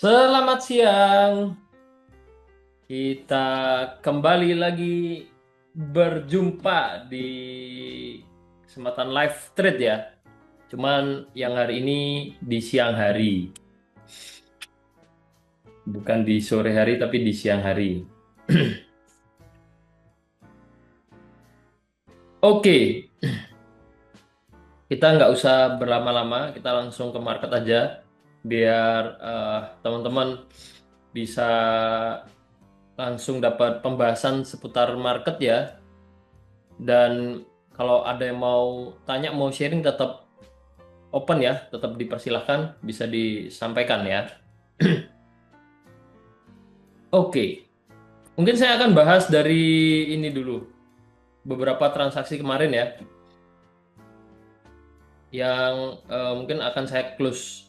Selamat siang. Kita kembali lagi berjumpa di kesempatan live trade ya. Cuman yang hari ini di siang hari, bukan di sore hari tapi di siang hari. Oke, kita nggak usah berlama-lama, kita langsung ke market aja biar teman-teman bisa langsung dapat pembahasan seputar market ya. Dan kalau ada yang mau tanya, mau sharing tetap open ya, tetap dipersilahkan, bisa disampaikan ya. Oke, mungkin saya akan bahas dari ini dulu, beberapa transaksi kemarin ya, yang mungkin akan saya close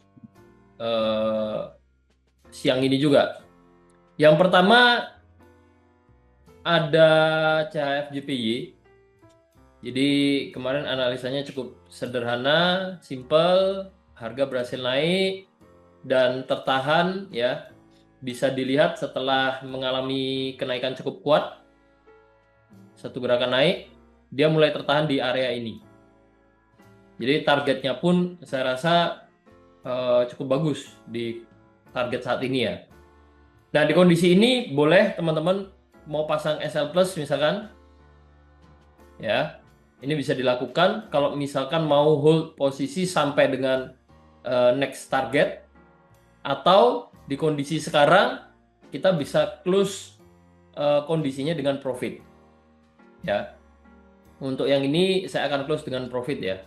eh, siang ini juga. Yang pertama ada CHFJPY. Jadi kemarin analisanya cukup sederhana, simple, harga berhasil naik dan tertahan ya. Bisa dilihat setelah mengalami kenaikan cukup kuat, satu gerakan naik, dia mulai tertahan di area ini. Jadi targetnya pun saya rasa cukup bagus di target saat ini ya. Nah, di kondisi ini boleh teman-teman mau pasang SL plus misalkan ya. Ini bisa dilakukan kalau misalkan mau hold posisi sampai dengan next target, atau di kondisi sekarang kita bisa close kondisinya dengan profit ya. Untuk yang ini saya akan close dengan profit ya.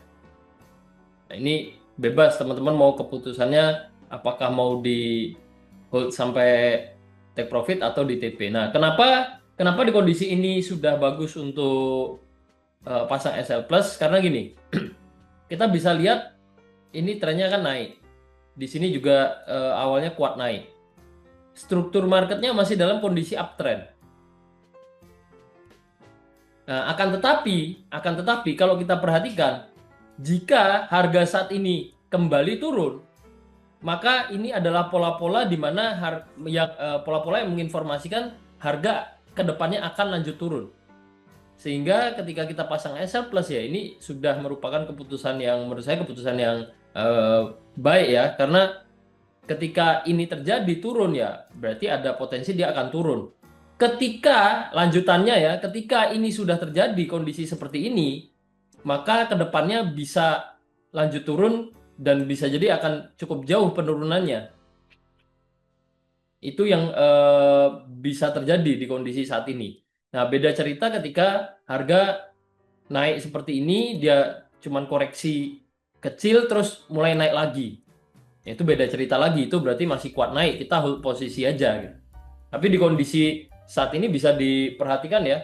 Nah, ini bebas teman-teman mau keputusannya apakah mau di hold sampai take profit atau di TP. Nah, kenapa kenapa di kondisi ini sudah bagus untuk pasang SL plus? Karena gini, kita bisa lihat ini trennya kan naik. Di sini juga awalnya kuat naik. Struktur marketnya masih dalam kondisi uptrend. Nah, akan tetapi kalau kita perhatikan, jika harga saat ini kembali turun, maka ini adalah pola-pola di mana pola-pola yang menginformasikan harga kedepannya akan lanjut turun. Sehingga ketika kita pasang SL plus ya, ini sudah merupakan keputusan yang menurut saya keputusan yang eh, baik ya, karena ketika ini terjadi turun ya, berarti ada potensi dia akan turun. Ketika lanjutannya ya, ketika ini sudah terjadi kondisi seperti ini, maka kedepannya bisa lanjut turun dan bisa jadi akan cukup jauh penurunannya. Itu yang bisa terjadi di kondisi saat ini. Nah, beda cerita ketika harga naik seperti ini, dia cuman koreksi kecil terus mulai naik lagi. Ya, itu beda cerita lagi, itu berarti masih kuat naik, kita hold posisi aja gitu. Tapi di kondisi saat ini bisa diperhatikan ya,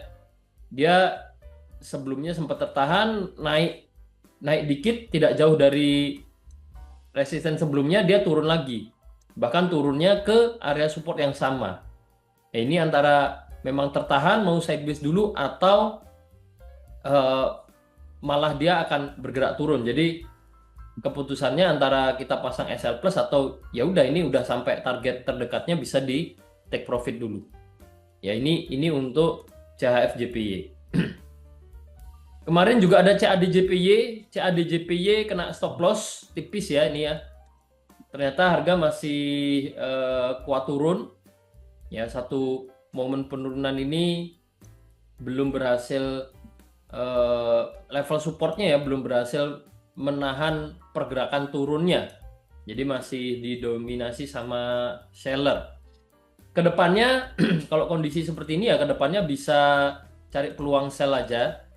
dia sebelumnya sempat tertahan, naik naik dikit, tidak jauh dari resisten sebelumnya, dia turun lagi. Bahkan turunnya ke area support yang sama. Nah, ini antara memang tertahan mau sideways dulu atau eh, malah dia akan bergerak turun. Jadi keputusannya antara kita pasang SL plus atau ya udah ini udah sampai target terdekatnya bisa di take profit dulu. Ya ini untuk CHF JPY. Kemarin juga ada CAD JPY kena stop loss tipis ya ini ya. Ternyata harga masih kuat turun. Ya, satu momen penurunan ini belum berhasil, level supportnya ya belum berhasil menahan pergerakan turunnya. Jadi masih didominasi sama seller. Kedepannya kalau kondisi seperti ini ya kedepannya bisa cari peluang sell aja,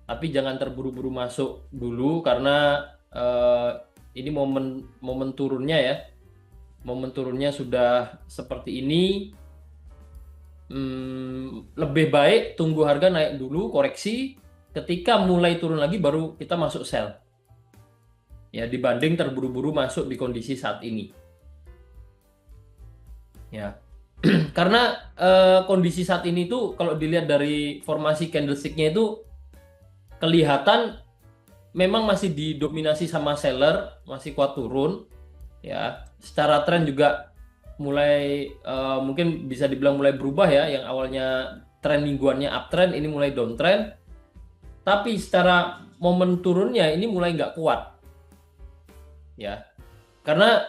tapi jangan terburu-buru masuk dulu karena ini momen momen turunnya ya, momen turunnya sudah seperti ini. Lebih baik tunggu harga naik dulu, koreksi, ketika mulai turun lagi baru kita masuk sell ya, dibanding terburu-buru masuk di kondisi saat ini ya. Karena kondisi saat ini tuh kalau dilihat dari formasi candlesticknya itu kelihatan memang masih didominasi sama seller, masih kuat turun ya. Secara tren juga mungkin bisa dibilang mulai berubah ya, yang awalnya tren mingguannya uptrend ini mulai downtrend, tapi secara momen turunnya ini mulai nggak kuat ya, karena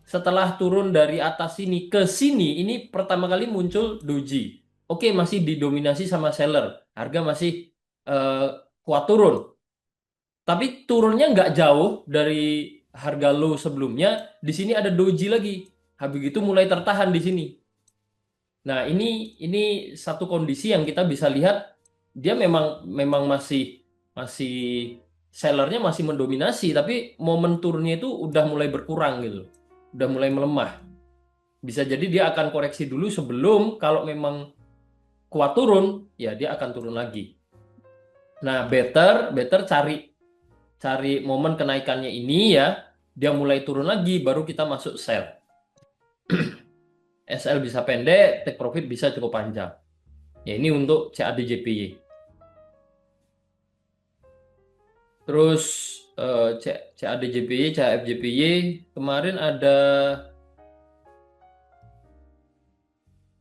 setelah turun dari atas sini ke sini, ini pertama kali muncul doji. Oke, masih didominasi sama seller, harga masih eh, kuat turun. Tapi turunnya nggak jauh dari harga low sebelumnya. Di sini ada doji lagi. Habis itu mulai tertahan di sini. Nah, ini satu kondisi yang kita bisa lihat dia memang memang masih sellernya masih mendominasi, tapi momen turunnya itu udah mulai berkurang gitu. Udah mulai melemah. Bisa jadi dia akan koreksi dulu sebelum kalau memang kuat turun, ya dia akan turun lagi. Nah, better better cari momen kenaikannya ini ya, dia mulai turun lagi, baru kita masuk sell. SL bisa pendek, take profit bisa cukup panjang. Ya ini untuk CAD-JPY. Terus CAD-JPY, CHF-JPY, kemarin ada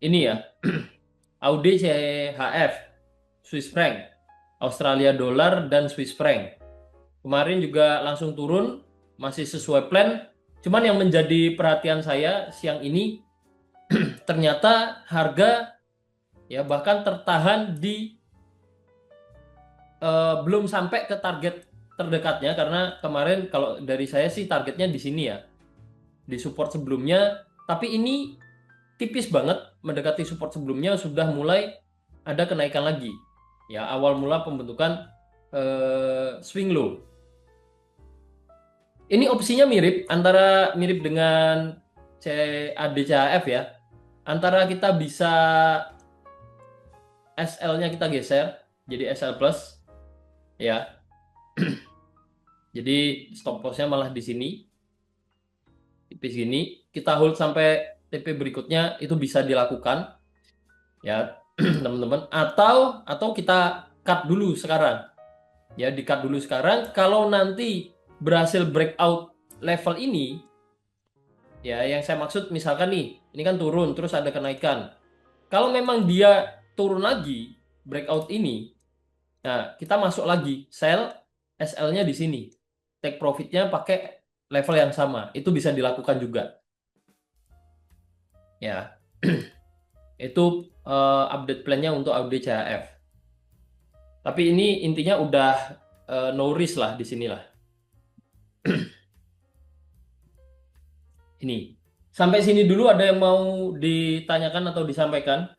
ini ya, AUD CHF, Swiss franc, Australia dollar dan Swiss franc. Kemarin juga langsung turun, masih sesuai plan. Cuman yang menjadi perhatian saya siang ini, ternyata harga ya bahkan tertahan di belum sampai ke target terdekatnya, karena kemarin kalau dari saya sih targetnya di sini ya, di support sebelumnya, tapi ini tipis banget mendekati support sebelumnya, sudah mulai ada kenaikan lagi ya, awal mula pembentukan swing low. Ini opsinya mirip dengan CAD-CHF ya, antara kita bisa SL-nya kita geser jadi SL plus ya. Jadi stop loss-nya malah di sini. Tipis gini, kita hold sampai TP berikutnya, itu bisa dilakukan ya, teman-teman. Atau kita cut dulu sekarang. Ya, di cut dulu sekarang. Kalau nanti berhasil breakout level ini, ya yang saya maksud misalkan nih, ini kan turun terus ada kenaikan. Kalau memang dia turun lagi, breakout ini, nah kita masuk lagi, sell SL-nya di sini, take profitnya pakai level yang sama, itu bisa dilakukan juga. Ya, itu update plan-nya untuk update CHF. Tapi ini intinya udah no risk lah di sinilah. Ini. Sampai sini dulu ada yang mau ditanyakan atau disampaikan?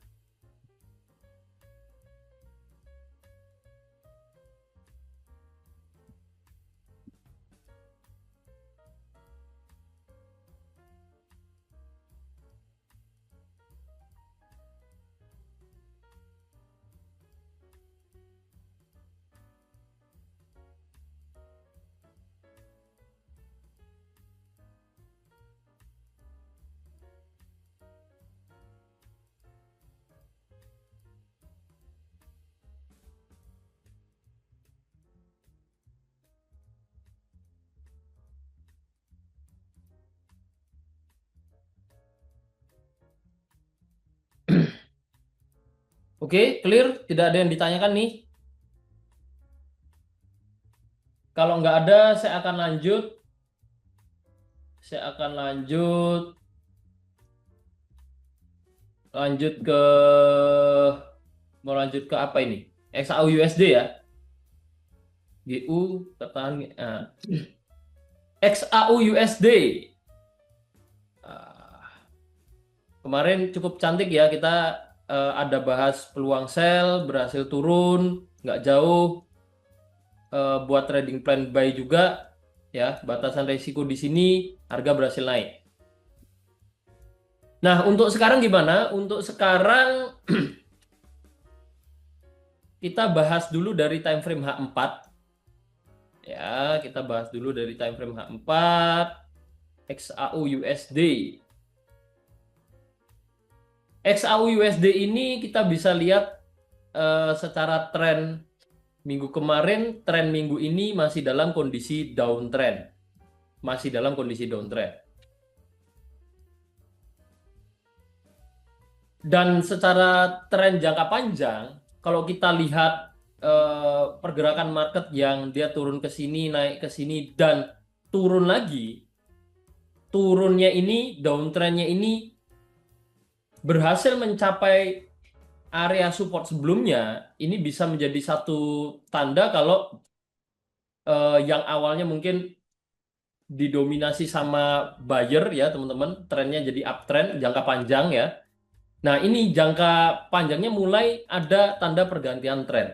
Oke, clear? Tidak ada yang ditanyakan nih? Kalau nggak ada, saya akan lanjut. Saya akan lanjut ke mau lanjut ke apa ini? XAU USD ya. GU tertahan. XAU USD. Kemarin cukup cantik ya, kita ada bahas peluang sell, berhasil turun, nggak jauh, buat trading plan buy juga ya, batasan risiko di sini, harga berhasil naik. Nah, untuk sekarang gimana? Untuk sekarang kita bahas dulu dari time frame H4. Ya, kita bahas dulu dari time frame H4, XAU USD. XAU USD ini kita bisa lihat secara tren minggu kemarin, tren minggu ini masih dalam kondisi downtrend. Masih dalam kondisi downtrend. Dan secara tren jangka panjang, kalau kita lihat pergerakan market yang dia turun ke sini, naik ke sini, dan turun lagi, turunnya ini, downtrendnya ini berhasil mencapai area support sebelumnya, ini bisa menjadi satu tanda kalau yang awalnya mungkin didominasi sama buyer ya teman-teman, trennya jadi uptrend jangka panjang ya. Nah, ini jangka panjangnya mulai ada tanda pergantian tren.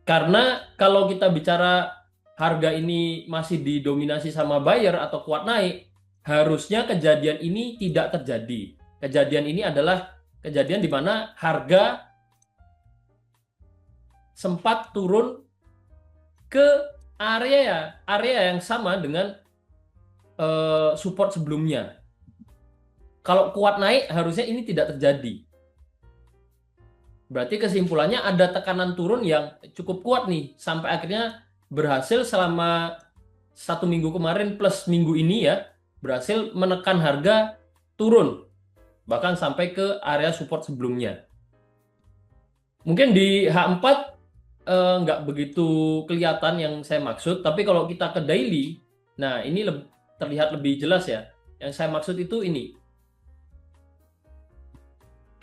Karena kalau kita bicara harga ini masih didominasi sama buyer atau kuat naik, harusnya kejadian ini tidak terjadi. Kejadian ini adalah kejadian di mana harga sempat turun ke area yang sama dengan support sebelumnya. Kalau kuat naik, harusnya ini tidak terjadi. Berarti kesimpulannya ada tekanan turun yang cukup kuat nih, sampai akhirnya berhasil selama 1 minggu kemarin plus minggu ini ya, berhasil menekan harga turun, bahkan sampai ke area support sebelumnya. Mungkin di H4 nggak begitu kelihatan yang saya maksud, tapi kalau kita ke daily, nah ini terlihat lebih jelas ya. Yang saya maksud itu ini.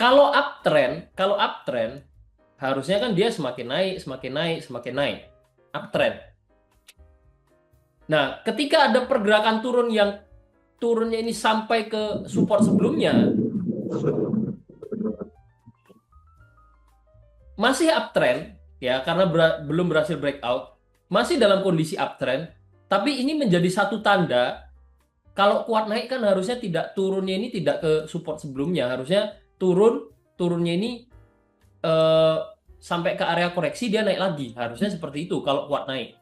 Kalau uptrend harusnya kan dia semakin naik, semakin naik, semakin naik. Uptrend. Nah, ketika ada pergerakan turun yang turunnya ini sampai ke support sebelumnya, masih uptrend ya karena belum berhasil breakout, masih dalam kondisi uptrend, tapi ini menjadi satu tanda kalau kuat naik kan harusnya tidak turunnya ini tidak ke support sebelumnya, harusnya turunnya ini eh, sampai ke area koreksi dia naik lagi, harusnya seperti itu kalau kuat naik.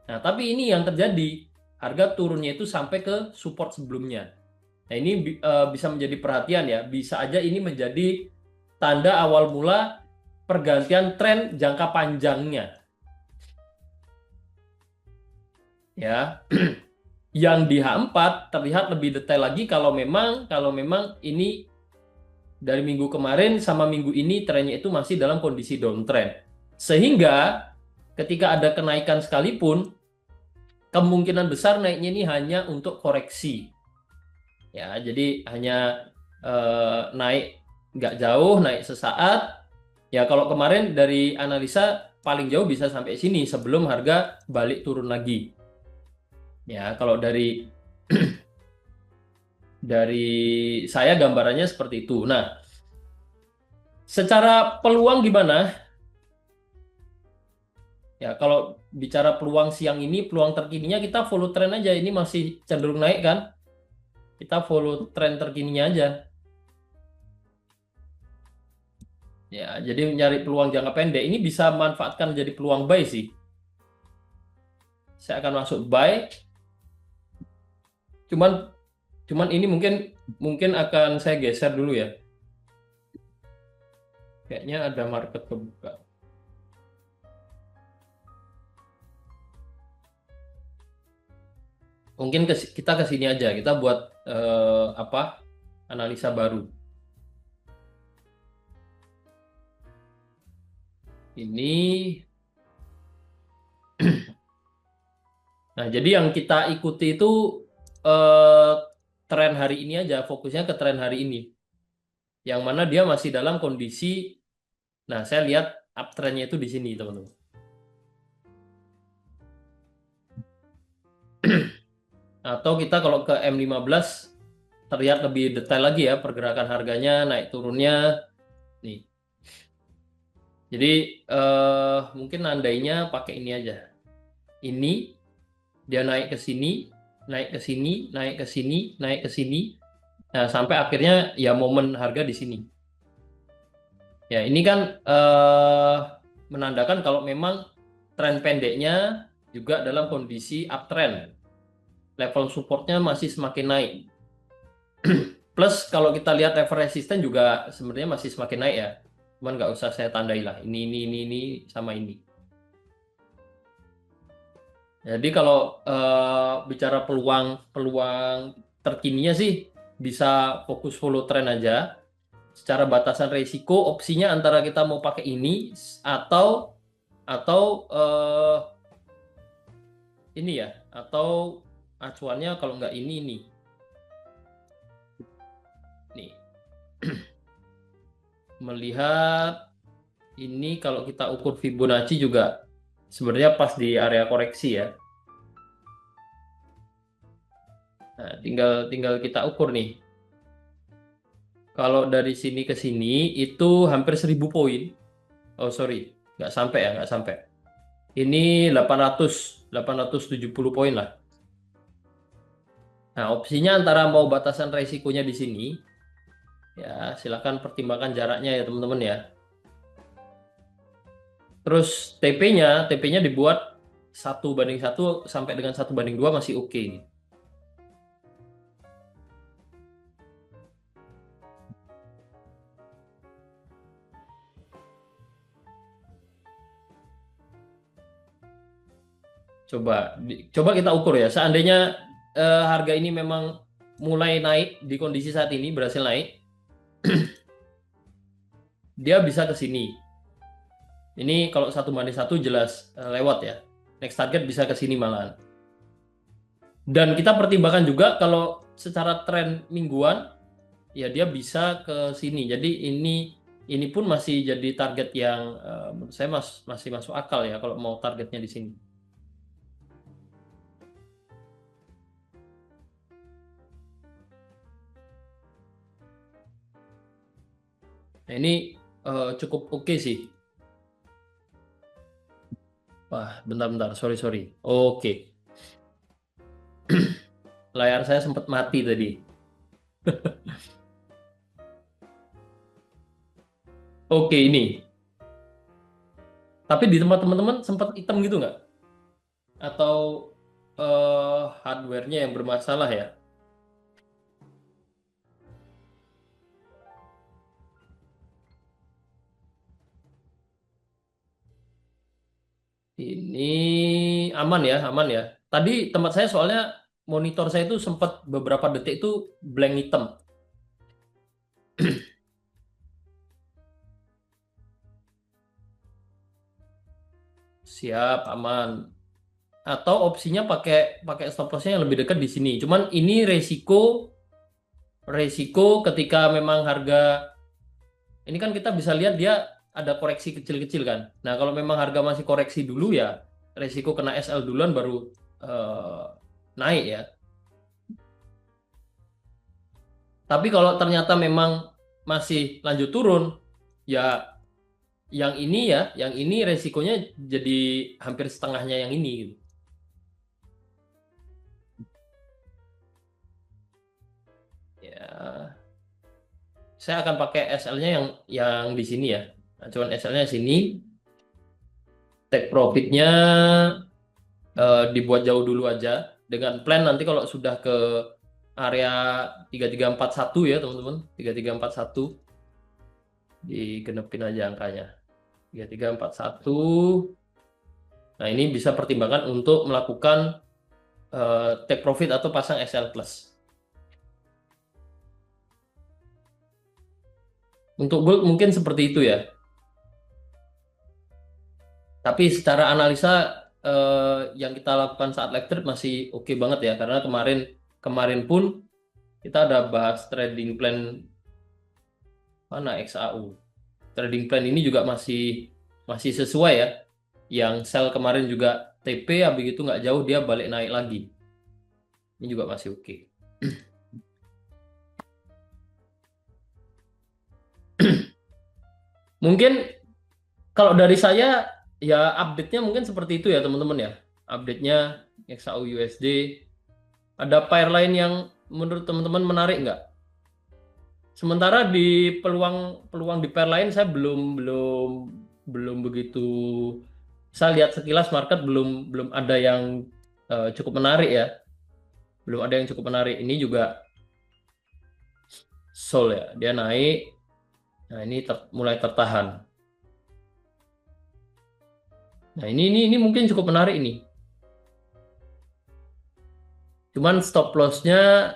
Nah, tapi ini yang terjadi, harga turunnya itu sampai ke support sebelumnya. Nah, ini bisa menjadi perhatian ya, bisa aja ini menjadi tanda awal mula pergantian tren jangka panjangnya. Ya, yang di H4 terlihat lebih detail lagi kalau memang ini dari minggu kemarin sama minggu ini trennya itu masih dalam kondisi downtrend. Sehingga ketika ada kenaikan sekalipun, kemungkinan besar naiknya ini hanya untuk koreksi. Ya, jadi hanya naik nggak jauh, naik sesaat. Ya, kalau kemarin dari analisa paling jauh bisa sampai sini sebelum harga balik turun lagi. Ya, kalau dari saya gambarannya seperti itu. Nah, secara peluang gimana? Ya, kalau bicara peluang siang ini, peluang terkininya kita follow trend aja. Ini masih cenderung naik kan? Kita follow trend terkininya aja. Ya, jadi nyari peluang jangka pendek ini bisa manfaatkan jadi peluang buy sih. Saya akan masuk buy. Cuman cuman ini mungkin mungkin akan saya geser dulu ya. Kayaknya ada market kebuka. Mungkin kita ke sini aja. Kita buat apa? Analisa baru. Ini Nah, jadi yang kita ikuti itu eh, tren hari ini aja, fokusnya ke tren hari ini. Yang mana dia masih dalam kondisi, nah saya lihat uptrendnya itu di sini, teman-teman. Atau kita kalau ke M15 terlihat lebih detail lagi ya pergerakan harganya, naik turunnya. Nih. Jadi mungkin nandainya pakai ini aja. Ini dia naik ke sini, naik ke sini, naik ke sini, naik ke sini. Nah, sampai akhirnya ya momen harga di sini. Ya, ini kan menandakan kalau memang tren pendeknya juga dalam kondisi uptrend. Level supportnya masih semakin naik. Plus kalau kita lihat level resisten juga sebenarnya masih semakin naik ya. Cuman nggak usah saya tandai lah. Ini sama ini. Jadi kalau bicara peluang terkininya sih bisa fokus follow trend aja. secara batasan resiko opsinya antara kita mau pakai ini atau ini ya, atau acuannya kalau nggak ini nih. Nih, melihat ini kalau kita ukur Fibonacci juga sebenarnya pas di area koreksi ya. Nah, tinggal kita ukur nih. Kalau dari sini ke sini itu hampir 1000 poin. Oh sorry, nggak sampai ya, nggak sampai. Ini 870 poin lah. Nah, opsinya antara mau batasan resikonya di sini, ya silakan pertimbangkan jaraknya ya teman-teman ya. Terus TP-nya dibuat 1:1 sampai dengan 1:2 masih oke. Coba kita ukur ya. Seandainya harga ini memang mulai naik di kondisi saat ini, berhasil naik, dia bisa ke sini. Ini kalau 1:1 jelas lewat ya. Next target bisa ke sini malahan. Dan kita pertimbangkan juga kalau secara tren mingguan, ya dia bisa ke sini. Jadi ini pun masih jadi target yang menurut saya masih masuk akal ya kalau mau targetnya di sini. Nah, ini cukup oke sih. Wah, bentar-bentar, sorry. Oke, layar saya sempat mati tadi. Oke, ini. Tapi di tempat teman-teman sempat hitam gitu nggak? Atau hardware-nya yang bermasalah ya? Ini aman ya. Tadi tempat saya soalnya monitor saya itu sempat beberapa detik itu blank hitam. Siap, aman. Atau opsinya pakai pakai stop lossnya yang lebih dekat di sini. Cuman ini resiko ketika memang harga ini kan kita bisa lihat dia ada koreksi kecil-kecil kan. Nah, kalau memang harga masih koreksi dulu ya resiko kena SL duluan baru naik ya. Tapi kalau ternyata memang masih lanjut turun, ya yang ini resikonya jadi hampir setengahnya yang ini gitu. Ya, saya akan pakai SL-nya yang di sini ya. Nah, cuman SL-nya sini, take profit-nya dibuat jauh dulu aja dengan plan nanti kalau sudah ke area 3341 ya teman-teman, 3341 digenepin aja angkanya 3341. Nah, ini bisa pertimbangan untuk melakukan take profit atau pasang SL plus. Untuk gold mungkin seperti itu ya. Tapi secara analisa yang kita lakukan saat live trade masih oke banget ya, karena kemarin pun kita ada bahas trading plan mana XAU. Trading plan ini juga masih sesuai ya. Yang sell kemarin juga TP, habis itu nggak jauh dia balik naik lagi. Ini juga masih oke. Mungkin kalau dari saya ya update-nya mungkin seperti itu ya teman-teman ya. Update-nya XAU USD. Ada pair lain yang menurut teman-teman menarik nggak? Sementara di peluang di pair lain saya belum begitu. Saya lihat sekilas market belum ada yang cukup menarik ya. Belum ada yang cukup menarik. Ini juga Sol ya, dia naik. Nah, ini mulai tertahan. Nah, ini mungkin cukup menarik ini. Cuman stop loss-nya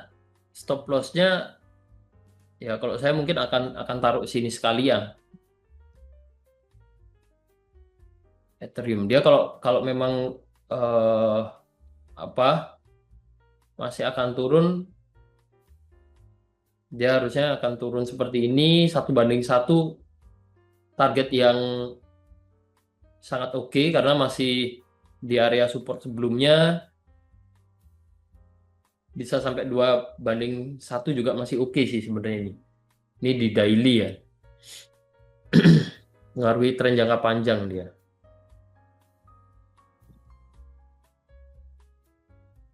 Ya kalau saya mungkin akan taruh sini sekalian Ethereum. Dia kalau kalau memang eh, apa masih akan turun, dia harusnya akan turun seperti ini 1 banding 1, target yang sangat oke karena masih di area support sebelumnya, bisa sampai 2 banding 1 juga masih oke sih sebenarnya ini. Ini di daily ya, mengaruhi tren jangka panjang dia.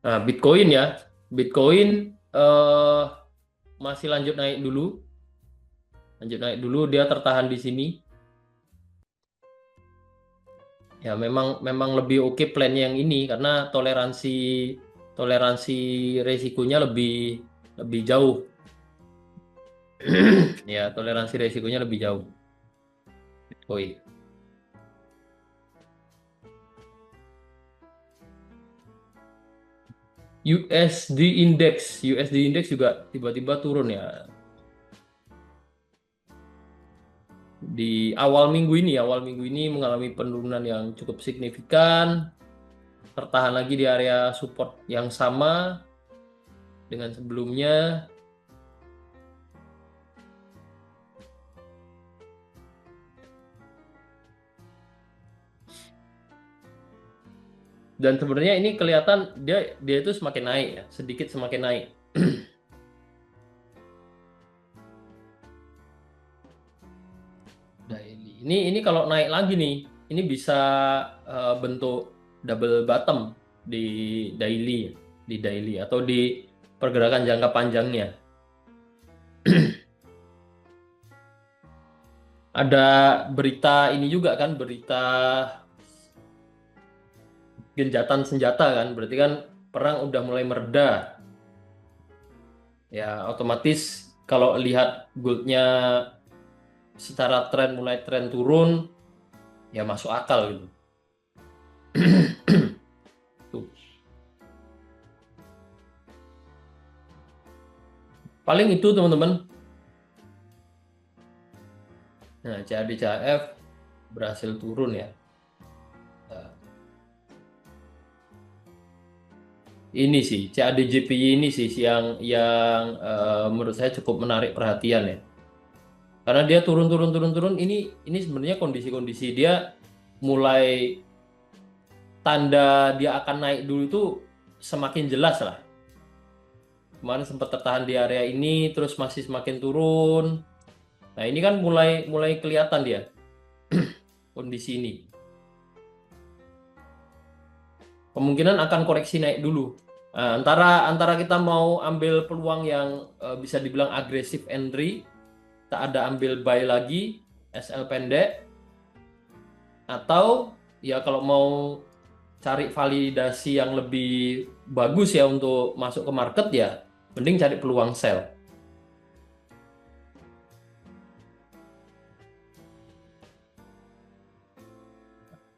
Nah, Bitcoin ya, Bitcoin eh, masih lanjut naik dulu, dia tertahan di sini. Ya, memang lebih oke plannya yang ini karena toleransi toleransi resikonya lebih lebih jauh. Ya, toleransi resikonya lebih jauh. Bitcoin. USD index juga tiba-tiba turun ya. Di awal minggu ini mengalami penurunan yang cukup signifikan, tertahan lagi di area support yang sama dengan sebelumnya. Dan sebenarnya ini kelihatan dia dia itu semakin naik ya, sedikit semakin naik. Daily. Ini kalau naik lagi nih, ini bisa bentuk double bottom di daily, atau di pergerakan jangka panjangnya. Ada berita ini juga kan, berita genjatan senjata kan, berarti kan perang udah mulai mereda. Ya, otomatis kalau lihat goldnya secara tren mulai tren turun, ya masuk akal gitu. Tuh. Paling itu teman-teman. Nah, CAD CAF berhasil turun ya. Nah, ini sih CAD JPY ini sih yang menurut saya cukup menarik perhatian ya. Karena dia turun. Ini sebenarnya kondisi-kondisi dia mulai tanda dia akan naik dulu itu semakin jelas lah. Kemarin sempat tertahan di area ini, terus masih semakin turun. Nah, ini kan mulai mulai kelihatan dia kondisi ini. Kemungkinan akan koreksi naik dulu. Nah, antara kita mau ambil peluang yang bisa dibilang agresif entry, tak ada ambil buy lagi, SL pendek, atau ya kalau mau cari validasi yang lebih bagus ya untuk masuk ke market ya, mending cari peluang sell.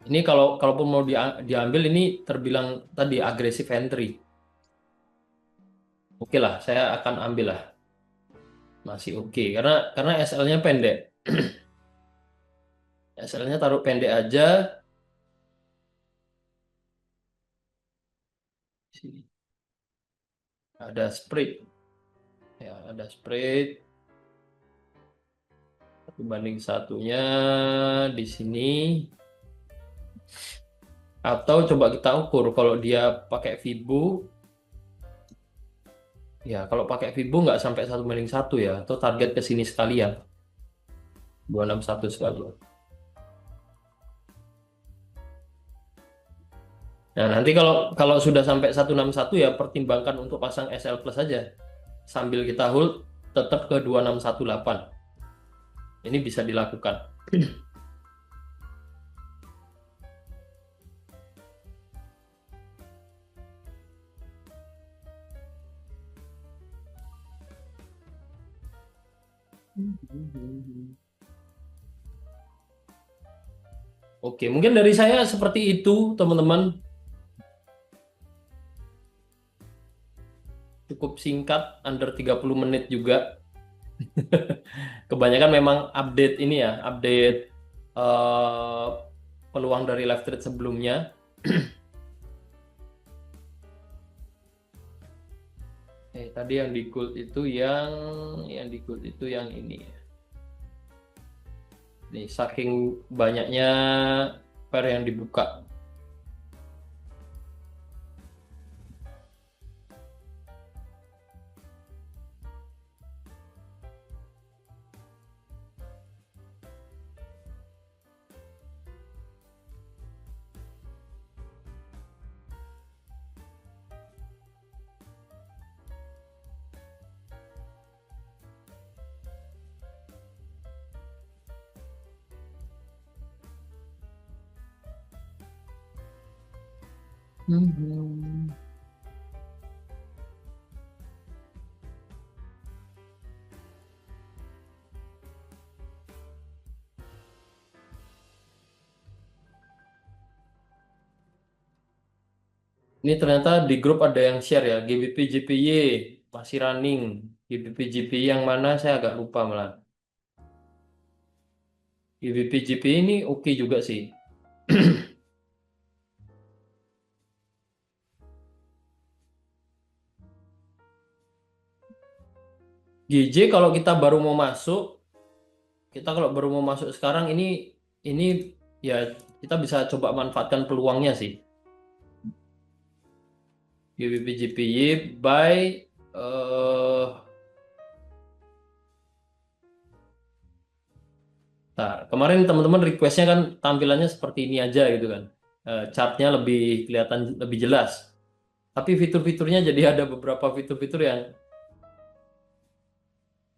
Ini kalaupun mau diambil ini terbilang tadi agresif entry. Oke lah, saya akan ambil lah. Masih oke karena SL-nya pendek. SL-nya taruh pendek aja. Sini. Ada spread. Ya, ada spread 1 banding 1-nya di sini. Atau coba kita ukur kalau dia pakai Fibo. Ya, kalau pakai Fibo nggak sampai 1 banding 1 ya. Atau target ke sini sekalian. 261 sekalian. Nah, nanti kalau kalau sudah sampai 161 ya pertimbangkan untuk pasang SL plus saja. Sambil kita hold tetap ke 2618. Ini bisa dilakukan. Oke, mungkin dari saya seperti itu, teman-teman. Cukup singkat, under 30 menit juga. Kebanyakan memang update ini ya, update eh, peluang dari live trade sebelumnya. Tadi yang di gold itu yang di gold itu yang ini. Nih, saking banyaknya pair yang dibuka. Mhm. Ini ternyata di grup ada yang share ya, GBP JPY masih running. GBP JPY yang mana saya agak lupa malah. GBP JPY ini oke juga sih. GJ kalau kita baru mau masuk, kita kalau baru mau masuk sekarang ini ya kita bisa coba manfaatkan peluangnya sih. GBP JPY by nah, kemarin teman-teman requestnya kan tampilannya seperti ini aja gitu kan. Chartnya lebih kelihatan lebih jelas. Tapi fitur-fiturnya jadi ada beberapa fitur-fitur yang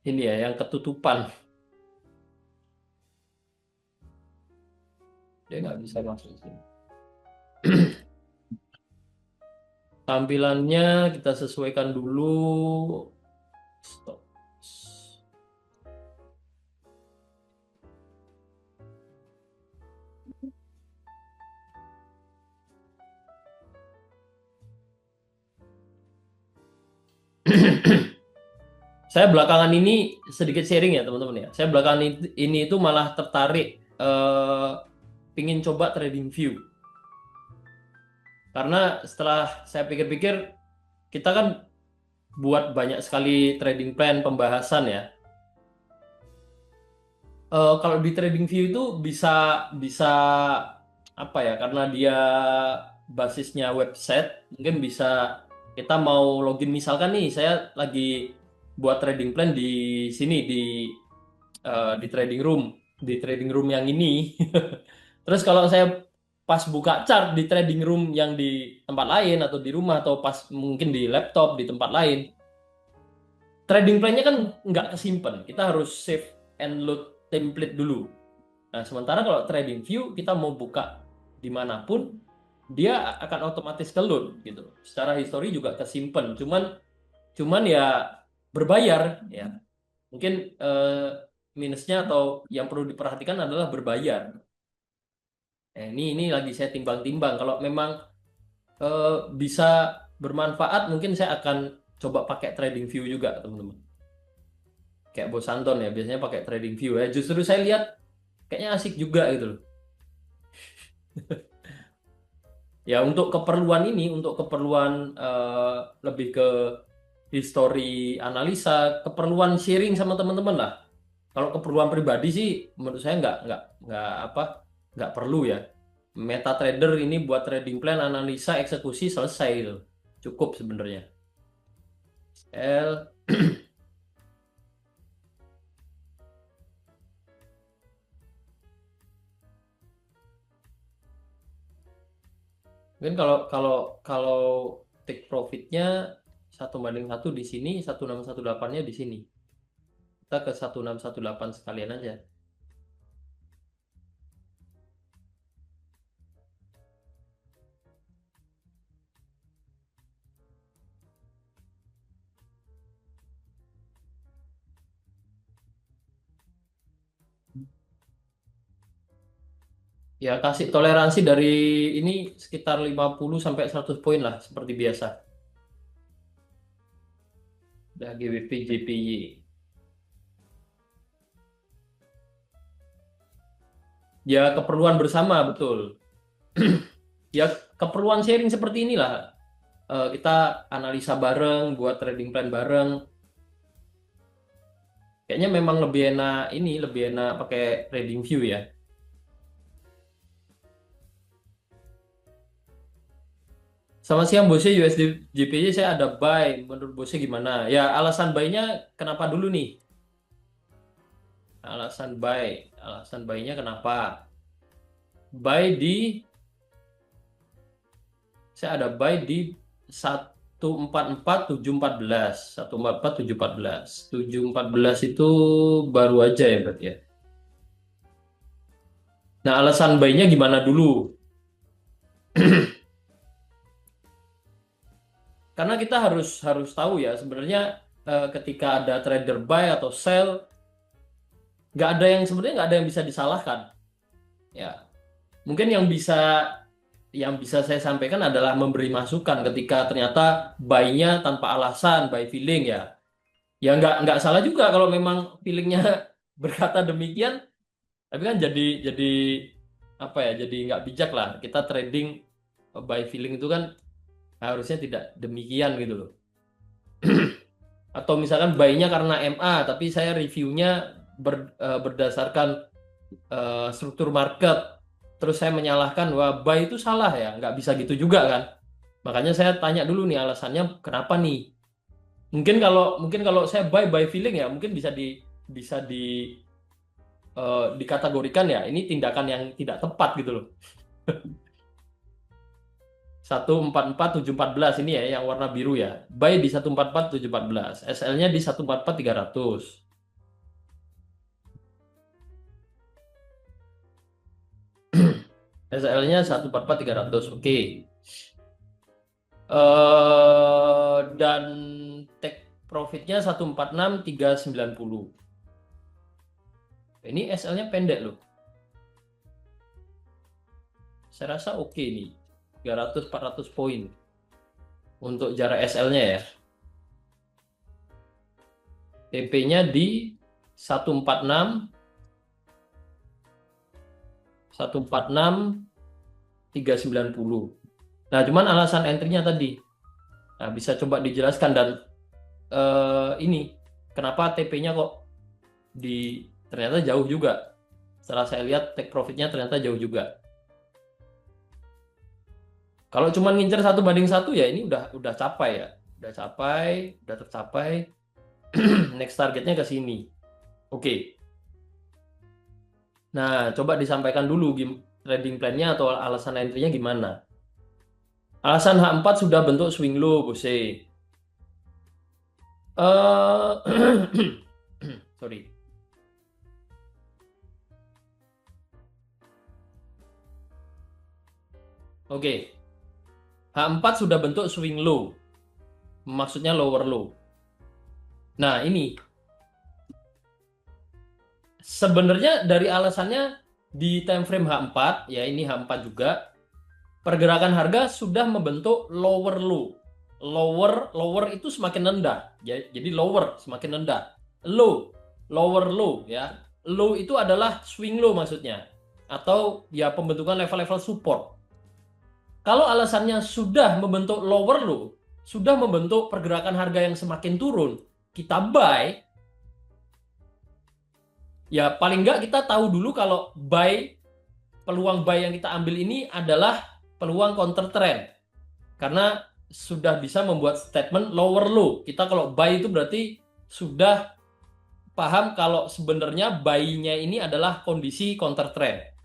ini ya, yang ketutupan. Dia nggak bisa masuk sini. Tampilannya kita sesuaikan dulu. Stop. Saya belakangan ini sedikit sharing ya teman-teman ya. Saya belakangan ini itu malah tertarik pingin coba trading view. Karena setelah saya pikir-pikir kita kan buat banyak sekali trading plan pembahasan ya. Kalau di trading view itu bisa bisa apa ya? Karena dia basisnya website, mungkin bisa kita mau login misalkan nih saya lagi buat trading plan di sini di trading room yang ini. Terus kalau saya pas buka chart di trading room yang di tempat lain atau di rumah atau pas mungkin di laptop di tempat lain, trading plan-nya kan nggak kesimpan. Kita harus save and load template dulu. Nah, sementara kalau trading view kita mau buka dimanapun, dia akan otomatis ke load gitu. Secara histori juga kesimpan. Cuman ya berbayar ya. Mungkin minusnya atau yang perlu diperhatikan adalah berbayar. Ini lagi saya timbang-timbang. Kalau memang eh, bisa bermanfaat, mungkin saya akan coba pakai trading view juga, teman-teman. Kayak Bos Anton ya, biasanya pakai trading view ya. Justru saya lihat kayaknya asik juga gitu loh. Ya untuk keperluan ini, untuk keperluan lebih ke history analisa, keperluan sharing sama teman-teman lah. Kalau keperluan pribadi sih, menurut saya nggak apa, nggak perlu ya. MetaTrader ini buat trading plan, analisa, eksekusi selesai itu, cukup sebenarnya. L, mungkin kalau kalau kalau take profitnya 1:1 di sini, 1618-nya di sini. Kita ke 1618 sekalian aja. Ya, kasih toleransi dari ini sekitar 50 sampai 100 poin lah seperti biasa. Udah GBP JPY. Ya keperluan bersama betul. Ya keperluan sharing seperti inilah. Kita analisa bareng, buat trading plan bareng. Kayaknya memang lebih enak ini, lebih enak pakai trading view ya. Sama siang bosnya USD JPY saya ada buy. Menurut bosnya gimana? Ya alasan buy-nya kenapa dulu nih? Alasan buy, alasan buy-nya kenapa? Buy di, saya ada buy di 144.714, 144.714, 714 itu baru aja ya berarti ya. Nah alasan buy-nya gimana dulu? Karena kita harus harus tahu ya sebenarnya ketika ada trader buy atau sell, nggak ada yang sebenarnya nggak ada yang bisa disalahkan. Ya, mungkin yang bisa saya sampaikan adalah memberi masukan ketika ternyata buy-nya tanpa alasan, buy feeling ya. Ya nggak salah juga kalau memang feelingnya berkata demikian, tapi kan jadi apa ya? Jadi nggak bijak lah. Kita trading buy feeling itu kan harusnya tidak demikian gitu loh. Atau misalkan buy-nya karena MA, tapi saya reviewnya berdasarkan struktur market, terus saya menyalahkan wah buy itu salah ya, nggak bisa gitu juga kan. Makanya saya tanya dulu nih alasannya kenapa nih. Mungkin kalau saya buy feeling ya, mungkin bisa dikategorikan ya ini tindakan yang tidak tepat gitu loh. 144.714 ini ya yang warna biru ya. Buy di 144.714, SL-nya di 144.300. SL-nya 144.300. Oke. Dan take profitnya 146.390. Ini SL-nya pendek loh. Saya rasa oke nih. 300-400 poin untuk jarak SL-nya ya. TP-nya di 146 146 390. Nah, cuman alasan entry-nya tadi. Nah, bisa coba dijelaskan dan ini kenapa TP-nya kok ternyata jauh juga. Setelah saya lihat take profit-nya ternyata jauh juga. Kalau cuma ngincer 1 banding 1 ya ini udah capai ya. Udah tercapai. Next targetnya ke sini. Oke. Nah, coba disampaikan dulu trading plan-nya atau alasan entry-nya gimana. Alasan H4 sudah bentuk swing low, bose. Sorry. Oke. H4 sudah bentuk swing low. Maksudnya lower low. Nah, ini sebenarnya dari alasannya di time frame H4, ya ini H4 juga, pergerakan harga sudah membentuk lower low. Lower itu semakin rendah. Jadi lower semakin rendah. Low, lower low ya. Low itu adalah swing low maksudnya. Atau ya pembentukan level-level support. Kalau alasannya sudah membentuk lower low, sudah membentuk pergerakan harga yang semakin turun, kita buy, ya paling nggak kita tahu dulu kalau peluang buy yang kita ambil ini adalah peluang counter trend. Karena sudah bisa membuat statement lower low. Kita kalau buy itu berarti sudah paham kalau sebenarnya buy-nya ini adalah kondisi counter trend.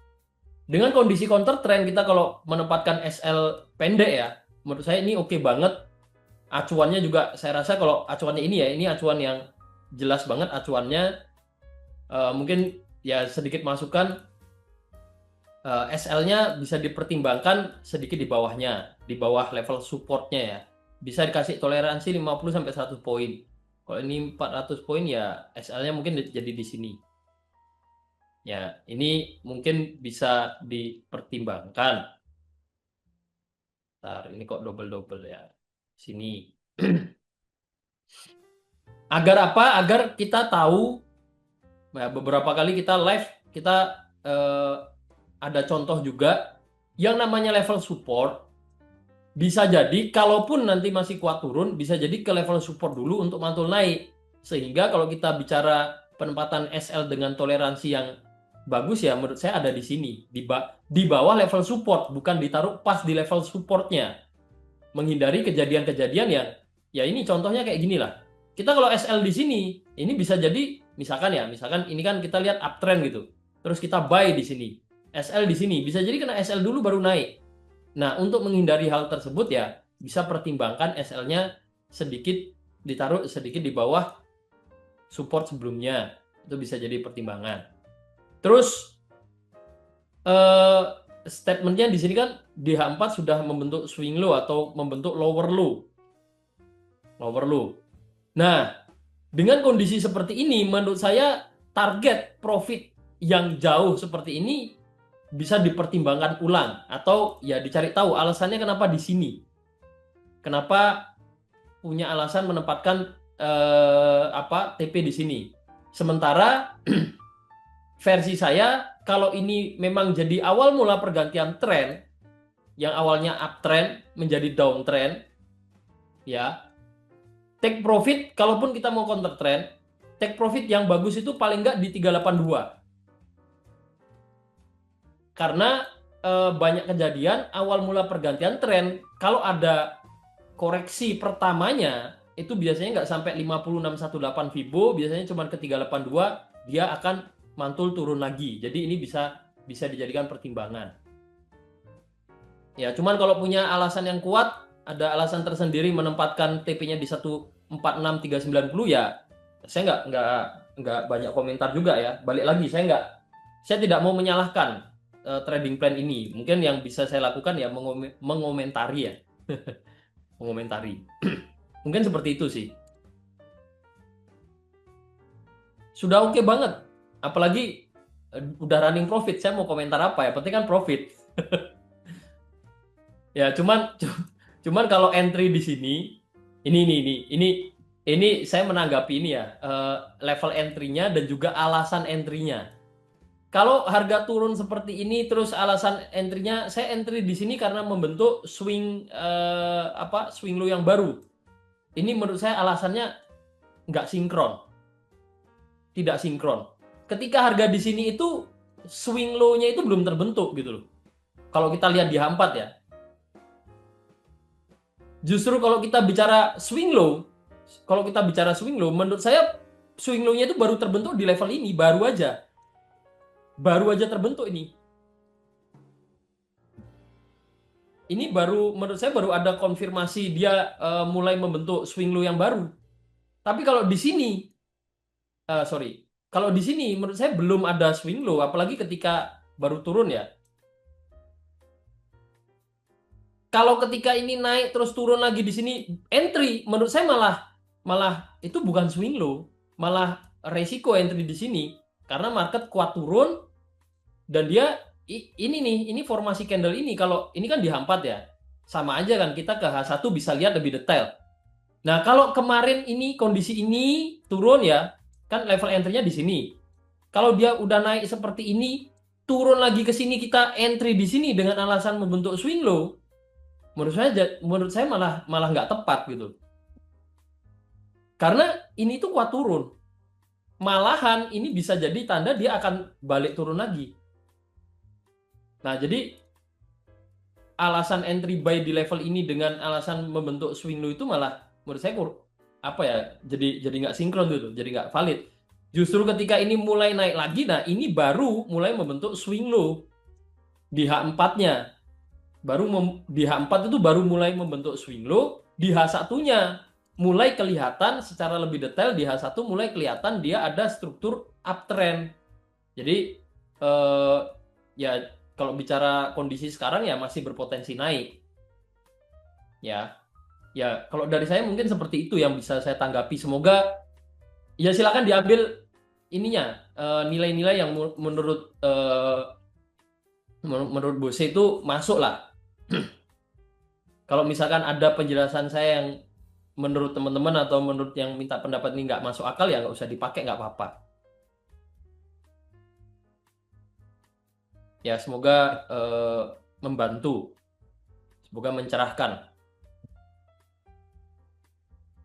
Dengan kondisi counter trend kita kalau menempatkan SL pendek ya, menurut saya ini oke banget. Acuannya juga saya rasa kalau acuannya ini ya, ini acuan yang jelas banget acuannya. Mungkin ya sedikit masukan, SL-nya bisa dipertimbangkan sedikit di bawahnya, di bawah level supportnya ya. Bisa dikasih toleransi 50-100 poin. Kalau ini 400 poin ya SL-nya mungkin jadi di sini. Ya, ini mungkin bisa dipertimbangkan. Ntar, ini kok double-double ya. Sini. Agar apa? Agar kita tahu, ya, beberapa kali kita live, kita ada contoh juga yang namanya level support. Bisa jadi kalaupun nanti masih kuat turun, bisa jadi ke level support dulu untuk mantul naik. Sehingga kalau kita bicara penempatan SL dengan toleransi yang bagus ya menurut saya ada di sini, di bawah level support, bukan ditaruh pas di level supportnya. Menghindari kejadian-kejadian yang ya ini contohnya kayak gini lah. Kita kalau SL di sini, ini bisa jadi misalkan ini kan kita lihat uptrend gitu. Terus kita buy di sini. SL di sini, bisa jadi kena SL dulu baru naik. Nah, untuk menghindari hal tersebut ya bisa pertimbangkan SL-nya sedikit ditaruh sedikit di bawah support sebelumnya. Itu bisa jadi pertimbangan. Terus statementnya di sini kan di H4 sudah membentuk swing low atau membentuk lower low. Lower low. Nah, dengan kondisi seperti ini menurut saya target profit yang jauh seperti ini bisa dipertimbangkan ulang atau ya dicari tahu alasannya kenapa di sini. Kenapa punya alasan menempatkan TP di sini. Sementara versi saya kalau ini memang jadi awal mula pergantian tren yang awalnya uptrend menjadi downtrend ya. Take profit kalaupun kita mau counter trend, take profit yang bagus itu paling nggak di 382. Karena banyak kejadian awal mula pergantian tren kalau ada koreksi pertamanya itu biasanya nggak sampai 50618 Fibo, biasanya cuma ke 382 dia akan mantul turun lagi. Jadi ini bisa dijadikan pertimbangan. Ya, cuman kalau punya alasan yang kuat, ada alasan tersendiri menempatkan TP-nya di 146390 ya saya nggak banyak komentar juga ya. Balik lagi saya tidak mau menyalahkan trading plan ini. Mungkin yang bisa saya lakukan ya mengomentari ya. Mengomentari. Mungkin seperti itu sih. Sudah oke banget. Apalagi udah running profit. Saya mau komentar apa ya? Penting kan profit. Ya, cuman kalau entry di sini ini saya menanggapi ini ya, level entry-nya dan juga alasan entry-nya. Kalau harga turun seperti ini terus alasan entry-nya saya entry di sini karena membentuk swing swing low yang baru. Ini menurut saya alasannya nggak sinkron. Tidak sinkron. Ketika harga di sini itu swing low-nya itu belum terbentuk gitu loh. Kalau kita lihat di H4 ya. Justru kalau kita bicara swing low, menurut saya swing low-nya itu baru terbentuk di level ini, baru aja terbentuk ini. Ini baru menurut saya baru ada konfirmasi dia mulai membentuk swing low yang baru. Tapi kalau di sini kalau di sini menurut saya belum ada swing low, apalagi ketika baru turun ya. Kalau ketika ini naik terus turun lagi di sini entry, menurut saya malah itu bukan swing low, malah resiko entry di sini karena market kuat turun dan dia ini formasi candle ini kalau ini kan di H4 ya. Sama aja kan kita ke H1 bisa lihat lebih detail. Nah, kalau kemarin ini kondisi ini turun ya, kan level entry-nya di sini. Kalau dia udah naik seperti ini, turun lagi ke sini kita entry di sini dengan alasan membentuk swing low. Menurut saya malah nggak tepat gitu. Karena ini tuh kuat turun. Malahan ini bisa jadi tanda dia akan balik turun lagi. Nah, jadi alasan entry buy di level ini dengan alasan membentuk swing low itu malah menurut saya jadi nggak sinkron gitu, jadi nggak valid. Justru ketika ini mulai naik lagi, nah ini baru mulai membentuk swing low di H4-nya. Di H4 itu baru mulai membentuk swing low, di H1-nya mulai kelihatan secara lebih detail, di H1 mulai kelihatan dia ada struktur uptrend. Jadi ya kalau bicara kondisi sekarang ya masih berpotensi naik. Ya kalau dari saya mungkin seperti itu yang bisa saya tanggapi. Semoga ya silakan diambil ininya nilai-nilai yang menurut Bose itu masuk lah. Kalau misalkan ada penjelasan saya yang menurut teman-teman atau menurut yang minta pendapat ini nggak masuk akal ya nggak usah dipakai, nggak apa-apa. Ya, semoga membantu, semoga mencerahkan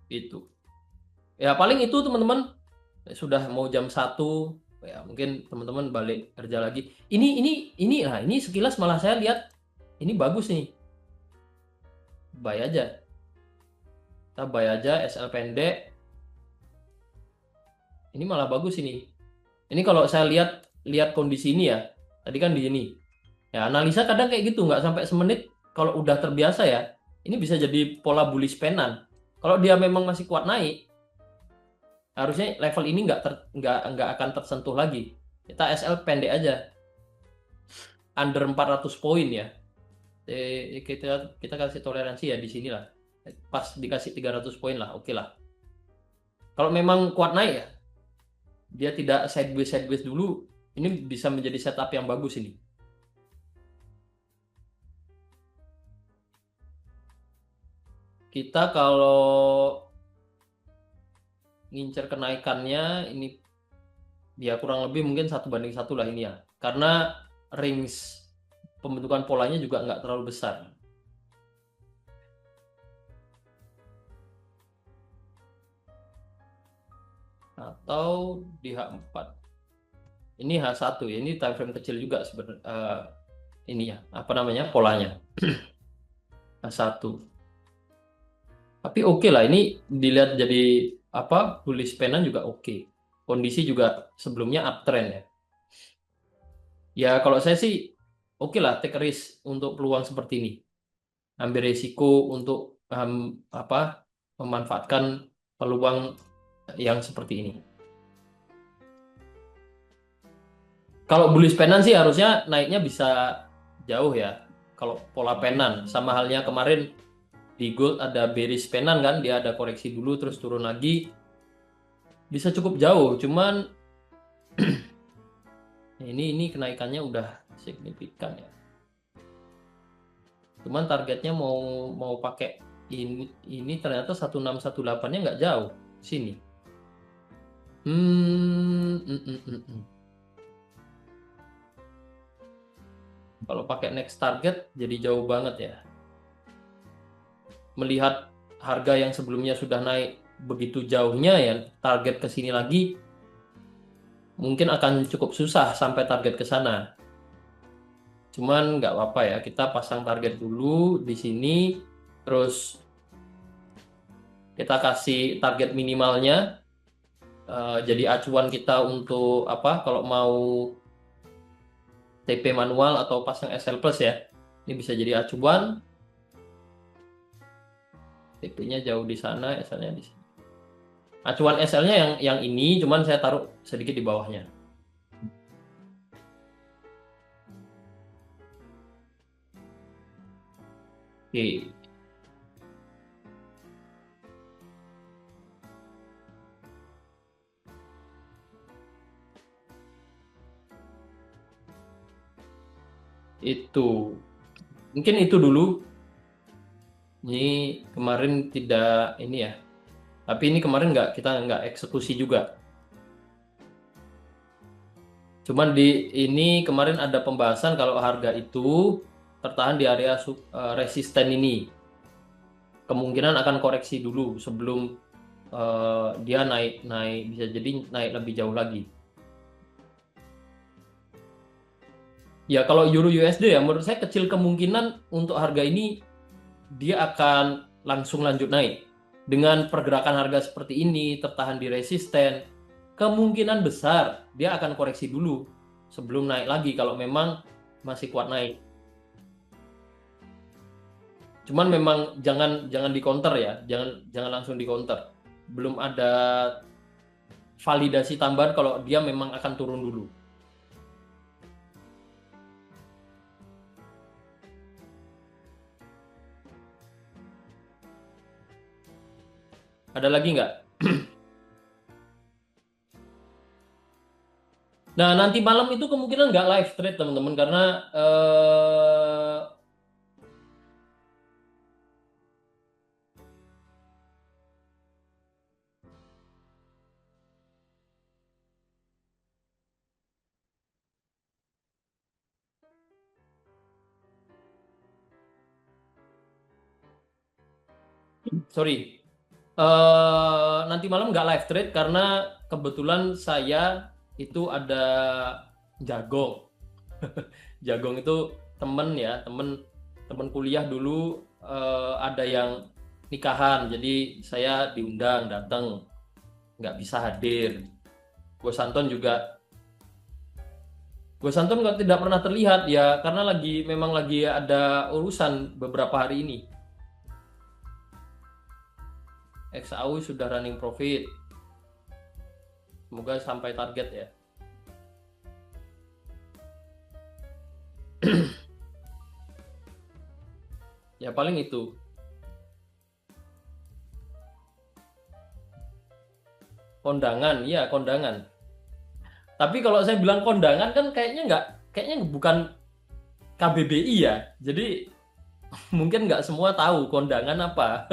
itu. Ya, paling itu teman-teman. Sudah mau jam 1, ya mungkin teman-teman balik kerja lagi. Ini sekilas malah saya lihat ini bagus nih. Buy aja. Kita buy aja SL pendek. Ini malah bagus ini. Ini kalau saya lihat lihat kondisi ini ya. Tadi kan di sini. Ya, analisa kadang kayak gitu, nggak sampai semenit. Kalau udah terbiasa ya, ini bisa jadi pola bullish penan. Kalau dia memang masih kuat naik, harusnya level ini nggak akan tersentuh lagi. Kita SL pendek aja, under 400 poin ya. Kita kasih toleransi ya di sini lah. Pas dikasih 300 poin lah, oke lah. Kalau memang kuat naik ya, dia tidak sideways sideways dulu, ini bisa menjadi setup yang bagus ini. Kita kalau ngincer kenaikannya ini ya kurang lebih mungkin 1 banding 1 lah ini ya. Karena range pembentukan polanya juga nggak terlalu besar. Atau di H4. Ini H1 ya, ini time frame kecil juga sebenarnya, ini ya, apa namanya, polanya. H1. Tapi oke lah, ini dilihat jadi apa, bullish penan juga oke. Kondisi juga sebelumnya uptrend ya. Ya kalau saya sih oke lah, take risk untuk peluang seperti ini. Ambil risiko untuk apa, memanfaatkan peluang yang seperti ini. Kalau bullish penan sih harusnya naiknya bisa jauh ya. Kalau pola penan, sama halnya kemarin di gold ada bearish penan kan, dia ada koreksi dulu terus turun lagi, bisa cukup jauh. Cuman ini kenaikannya udah signifikan ya. Cuman targetnya mau mau pakai ini ternyata 1618-nya nggak jauh sini. Hmm, mm, mm, mm, mm. Kalau pakai next target jadi jauh banget ya. Melihat harga yang sebelumnya sudah naik begitu jauhnya ya, target ke sini lagi mungkin akan cukup susah sampai target ke sana. Cuman nggak apa-apa ya, kita pasang target dulu di sini, terus kita kasih target minimalnya, jadi acuan kita untuk apa, kalau mau TP manual atau pasang SL plus ya. Ini bisa jadi acuan, TP-nya jauh di sana, SL-nya di sini. Acuan SL-nya yang ini, cuman saya taruh sedikit di bawahnya. Oke, itu mungkin itu dulu. Ini kemarin tidak ini ya, tapi ini kemarin kita nggak eksekusi juga. Cuman di ini kemarin ada pembahasan kalau harga itu tertahan di area resisten ini, kemungkinan akan koreksi dulu sebelum dia naik naik bisa jadi naik lebih jauh lagi. Ya kalau Euro USD ya menurut saya kecil kemungkinan untuk harga ini dia akan langsung lanjut naik. Dengan pergerakan harga seperti ini tertahan di resisten, kemungkinan besar dia akan koreksi dulu sebelum naik lagi kalau memang masih kuat naik. Cuman memang jangan jangan di counter ya, jangan jangan langsung di counter. Belum ada validasi tambahan kalau dia memang akan turun dulu. Ada lagi nggak? Nah, nanti malam itu kemungkinan nggak live trade teman-teman karena Sorry. Nanti malam nggak live trade karena kebetulan saya itu ada jagong. Jagong itu temen ya, temen temen kuliah dulu, ada yang nikahan, jadi saya diundang datang, nggak bisa hadir. Bos Anton juga, Bos Anton nggak tidak pernah terlihat ya karena memang lagi ada urusan beberapa hari ini. XAU sudah running profit, semoga sampai target ya. Ya paling itu. Kondangan, iya kondangan. Tapi kalau saya bilang kondangan kan kayaknya bukan KBBI ya. Jadi mungkin nggak semua tahu kondangan apa.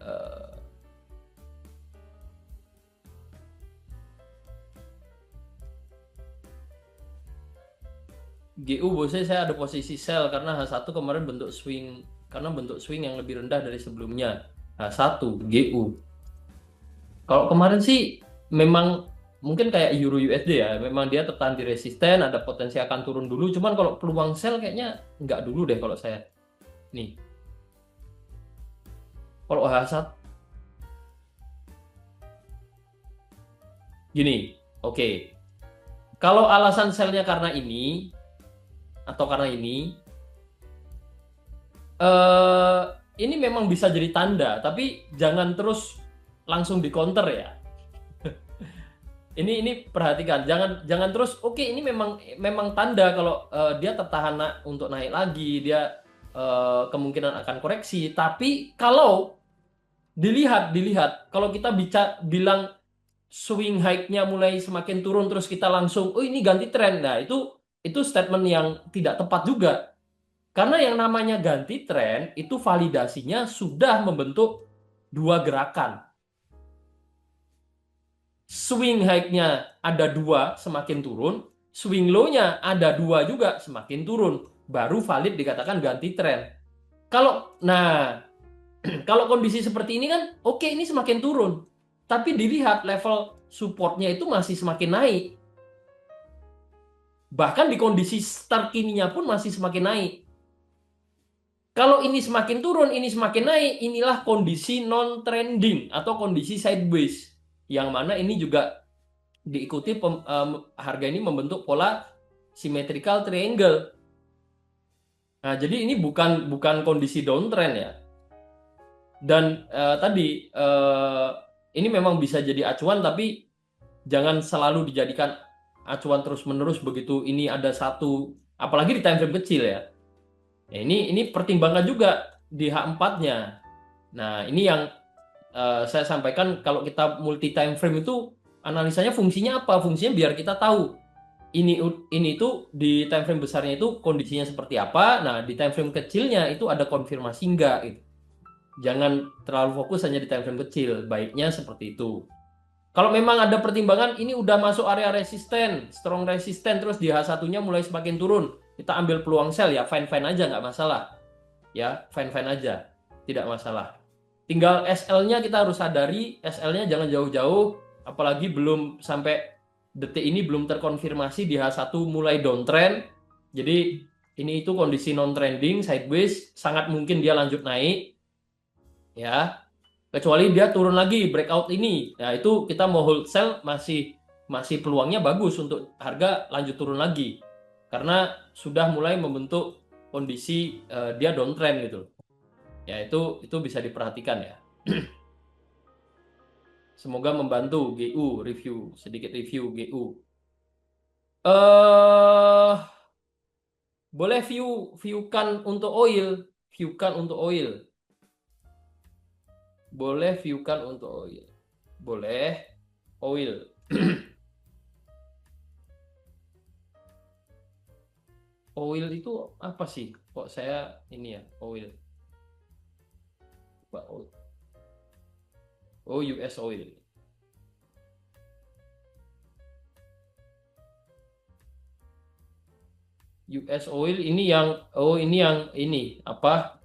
Eh, GU bosnya saya ada posisi sell karena H1 kemarin bentuk swing yang lebih rendah dari sebelumnya. H1 GU. Kalau kemarin sih memang mungkin kayak Euro USD ya, memang dia tertahan di resisten, ada potensi akan turun dulu. Cuman kalau peluang sell kayaknya nggak dulu deh kalau saya. Nih, kalau H1 gini, oke. Kalau alasan sellnya karena ini atau karena eh ini memang bisa jadi tanda, tapi jangan terus langsung di counter ya. Ini perhatikan, jangan jangan terus. Oke, ini memang memang tanda kalau dia tertahan untuk naik lagi, dia kemungkinan akan koreksi. Tapi kalau dilihat, kalau kita bilang swing high-nya mulai semakin turun terus kita langsung, oh ini ganti tren. Nah, itu statement yang tidak tepat juga. Karena yang namanya ganti tren itu validasinya sudah membentuk dua gerakan. Swing high-nya ada dua semakin turun, swing low-nya ada dua juga semakin turun. Baru valid dikatakan ganti tren. Nah, kalau kondisi seperti ini kan, oke ini semakin turun. Tapi dilihat level supportnya itu masih semakin naik. Bahkan di kondisi terkininya pun masih semakin naik. Kalau ini semakin turun, ini semakin naik, inilah kondisi non-trending atau kondisi sideways. Yang mana ini juga diikuti harga ini membentuk pola symmetrical triangle. Nah, jadi ini bukan bukan kondisi downtrend ya. Dan tadi ini memang bisa jadi acuan tapi jangan selalu dijadikan acuan terus-menerus begitu ini ada satu, apalagi di time frame kecil ya. Ya, ini pertimbangkan juga di H4-nya. Nah, ini yang saya sampaikan kalau kita multi time frame itu analisanya fungsinya apa? Fungsinya biar kita tahu ini itu di time frame besarnya itu kondisinya seperti apa. Nah, di time frame kecilnya itu ada konfirmasi enggak gitu. Jangan terlalu fokus hanya di time frame kecil. Baiknya seperti itu. Kalau memang ada pertimbangan ini udah masuk area resisten, strong resisten terus di H1-nya mulai semakin turun. Kita ambil peluang sell ya, fine-fine aja nggak masalah. Ya, fine-fine aja. Tidak masalah. Tinggal SL-nya kita harus sadari, SL-nya jangan jauh-jauh, apalagi belum sampai detik ini belum terkonfirmasi di H1 mulai downtrend. Jadi ini itu kondisi non-trending, sideways, sangat mungkin dia lanjut naik. Ya, kecuali dia turun lagi breakout ini. Nah, itu kita mau hold sell masih masih peluangnya bagus untuk harga lanjut turun lagi. Karena sudah mulai membentuk kondisi dia downtrend gitu. Ya, itu bisa diperhatikan ya. Semoga membantu GU review, sedikit review GU. Eh boleh viewkan untuk oil, viewkan untuk oil. Boleh viewkan untuk oil. Boleh oil. Oil itu apa sih? Kok saya ini ya, oil. Oil. Oh, US oil. US oil ini yang ini apa?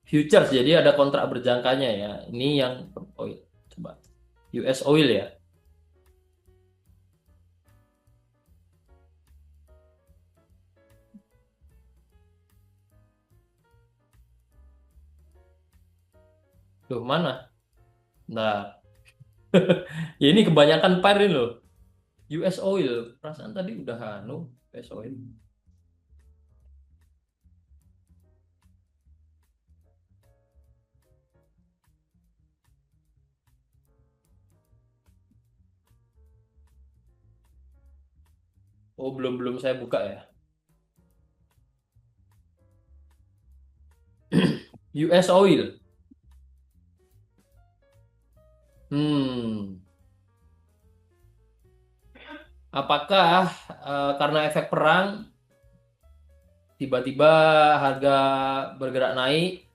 Futures. Jadi ada kontrak berjangkanya ya. Ini yang oil. Coba. US oil ya. Loh, mana? Nah, ya ini kebanyakan pair ini loh. US oil. Perasaan tadi udah US oil. Oh, belum saya buka ya. US oil. Hmm. Apakah karena efek perang tiba-tiba harga bergerak naik,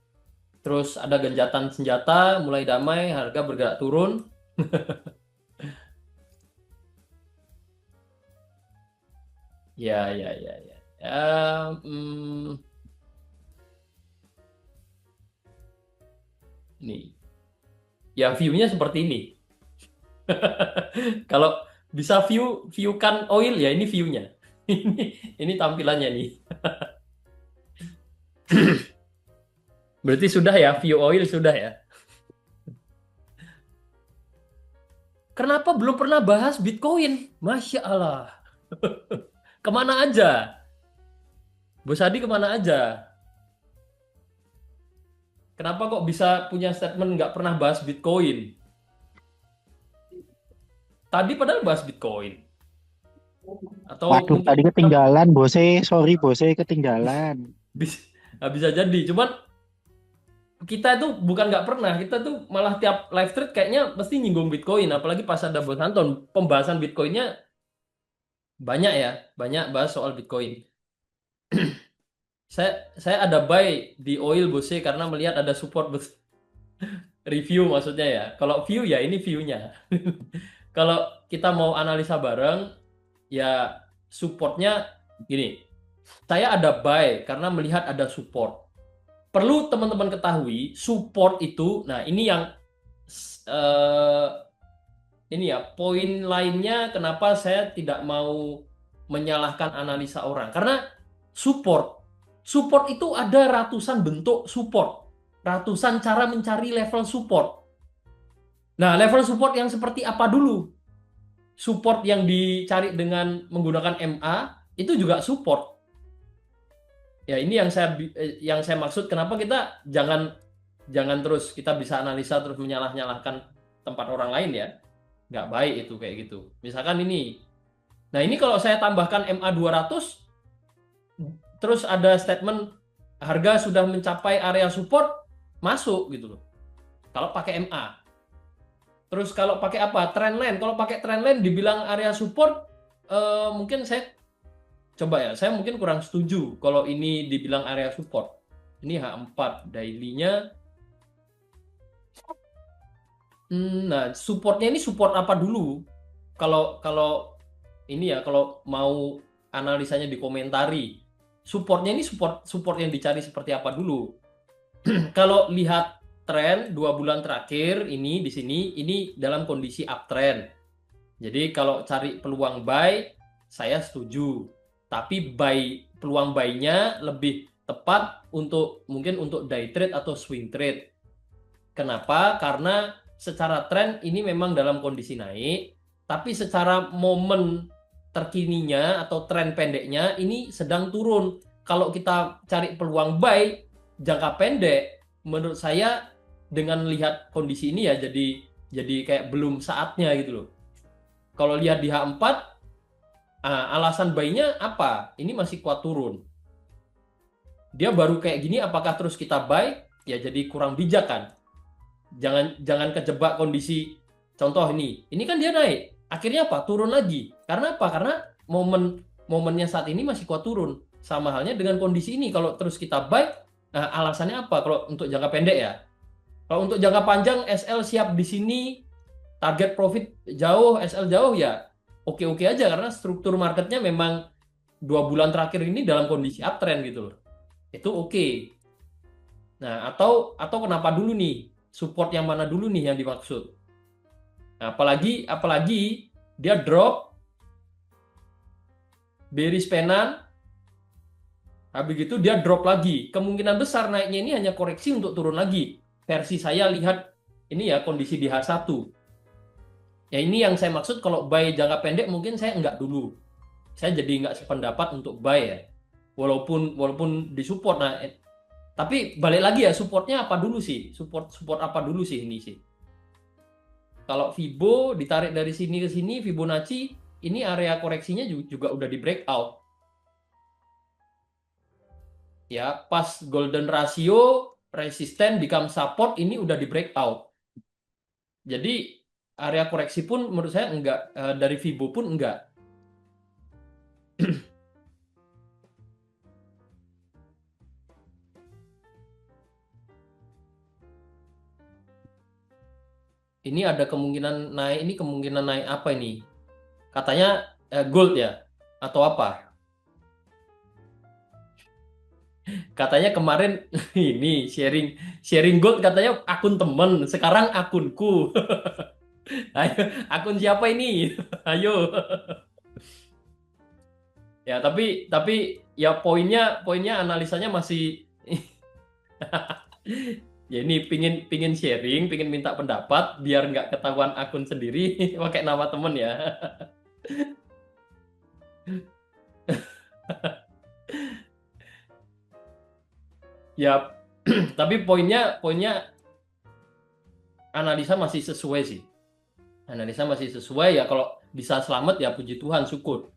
terus ada gencatan senjata, mulai damai, harga bergerak turun? Ya. Hmm, nih, ya view-nya seperti ini. Kalau bisa view kan oil ya ini view-nya. Ini tampilannya nih. Berarti sudah ya view oil sudah ya. Kenapa belum pernah bahas Bitcoin? Masya Allah. Kemana aja? Bos Adi kemana aja? Kenapa kok bisa punya statement nggak pernah bahas Bitcoin? Tadi padahal bahas Bitcoin. Atau Waduh, mungkin tadi ketinggalan, bose. Sorry, bose, ketinggalan. bisa, nggak bisa jadi. Cuman kita itu bukan nggak pernah, kita tuh malah tiap live thread kayaknya mesti nyinggung Bitcoin. Apalagi pas ada Bos Anton, pembahasan Bitcoinnya banyak ya, banyak bahas soal Bitcoin. Saya ada buy di oil Bose karena melihat ada support review maksudnya ya. Kalau view ya ini view-nya. Kalau kita mau analisa bareng, ya supportnya gini. Saya ada buy karena melihat ada support. Perlu teman-teman ketahui, support itu, nah eh, ini ya poin lainnya kenapa saya tidak mau menyalahkan analisa orang. Karena support, support itu ada ratusan bentuk support, ratusan cara mencari level support. Nah, level support yang seperti apa dulu? Support yang dicari dengan menggunakan MA itu juga support. Ya, ini yang saya maksud kenapa kita jangan jangan terus kita bisa analisa terus menyalah-nyalahkan tempat orang lain ya. Nggak baik itu kayak gitu. Misalkan ini. Nah, ini kalau saya tambahkan MA 200 terus ada statement harga sudah mencapai area support masuk gitu loh. Kalau pakai MA. Terus kalau pakai apa? Trendline. Kalau pakai trendline dibilang area support mungkin saya coba ya, saya mungkin kurang setuju kalau ini dibilang area support. Ini H4 daily-nya. Nah, supportnya ini support apa dulu? Kalau kalau ini ya, kalau mau analisanya dikomentari, supportnya ini support support yang dicari seperti apa dulu? Kalau lihat tren 2 bulan terakhir ini di sini, ini dalam kondisi uptrend. Jadi kalau cari peluang buy, saya setuju. Tapi peluang buy-nya lebih tepat untuk mungkin untuk day trade atau swing trade. Kenapa? Karena secara tren ini memang dalam kondisi naik, tapi secara momen terkininya atau tren pendeknya ini sedang turun. Kalau kita cari peluang buy jangka pendek, menurut saya dengan lihat kondisi ini ya jadi kayak belum saatnya gitu loh. Kalau lihat di H4, alasan buy-nya apa? Ini masih kuat turun. Dia baru kayak gini, apakah terus kita buy? Ya jadi kurang bijak kan. Jangan jangan kejebak kondisi. Contoh ini kan dia naik. Akhirnya apa? Turun lagi. Karena apa? Karena momennya saat ini masih kuat turun. Sama halnya dengan kondisi ini. Kalau terus kita buy, alasannya apa? Kalau untuk jangka pendek ya. Kalau untuk jangka panjang, SL siap di sini, target profit jauh, SL jauh ya oke-oke aja karena struktur marketnya memang 2 bulan terakhir ini dalam kondisi uptrend gitu loh. Itu oke. Nah, atau kenapa dulu nih? Support yang mana dulu nih yang dimaksud? Nah, apalagi dia drop bearish penan, habis itu dia drop lagi. Kemungkinan besar naiknya ini hanya koreksi untuk turun lagi. Versi saya lihat ini ya kondisi di H1. Ya ini yang saya maksud kalau buy jangka pendek mungkin saya enggak dulu. Saya jadi enggak sependapat untuk buy ya. Walaupun disupport. Nah, tapi balik lagi ya supportnya apa dulu sih? Support apa dulu sih ini sih? Kalau Fibo ditarik dari sini ke sini, Fibonacci ini area koreksinya juga udah di breakout. Ya, pas golden ratio resisten become support ini udah di breakout. Jadi area koreksi pun menurut saya enggak, dari Fibo pun enggak. Ini ada kemungkinan naik, ini kemungkinan naik apa ini? Katanya gold ya atau apa? Katanya kemarin ini sharing sharing gold katanya akun temen, sekarang akunku. Ayo, akun siapa ini? Ayo. Ya, tapi ya poinnya analisanya masih ya ini pingin sharing, pingin minta pendapat biar nggak ketahuan akun sendiri pakai nama temen ya. Ya, tapi poinnya analisa masih sesuai sih. Analisa masih sesuai ya, kalau bisa selamat ya puji Tuhan, syukur.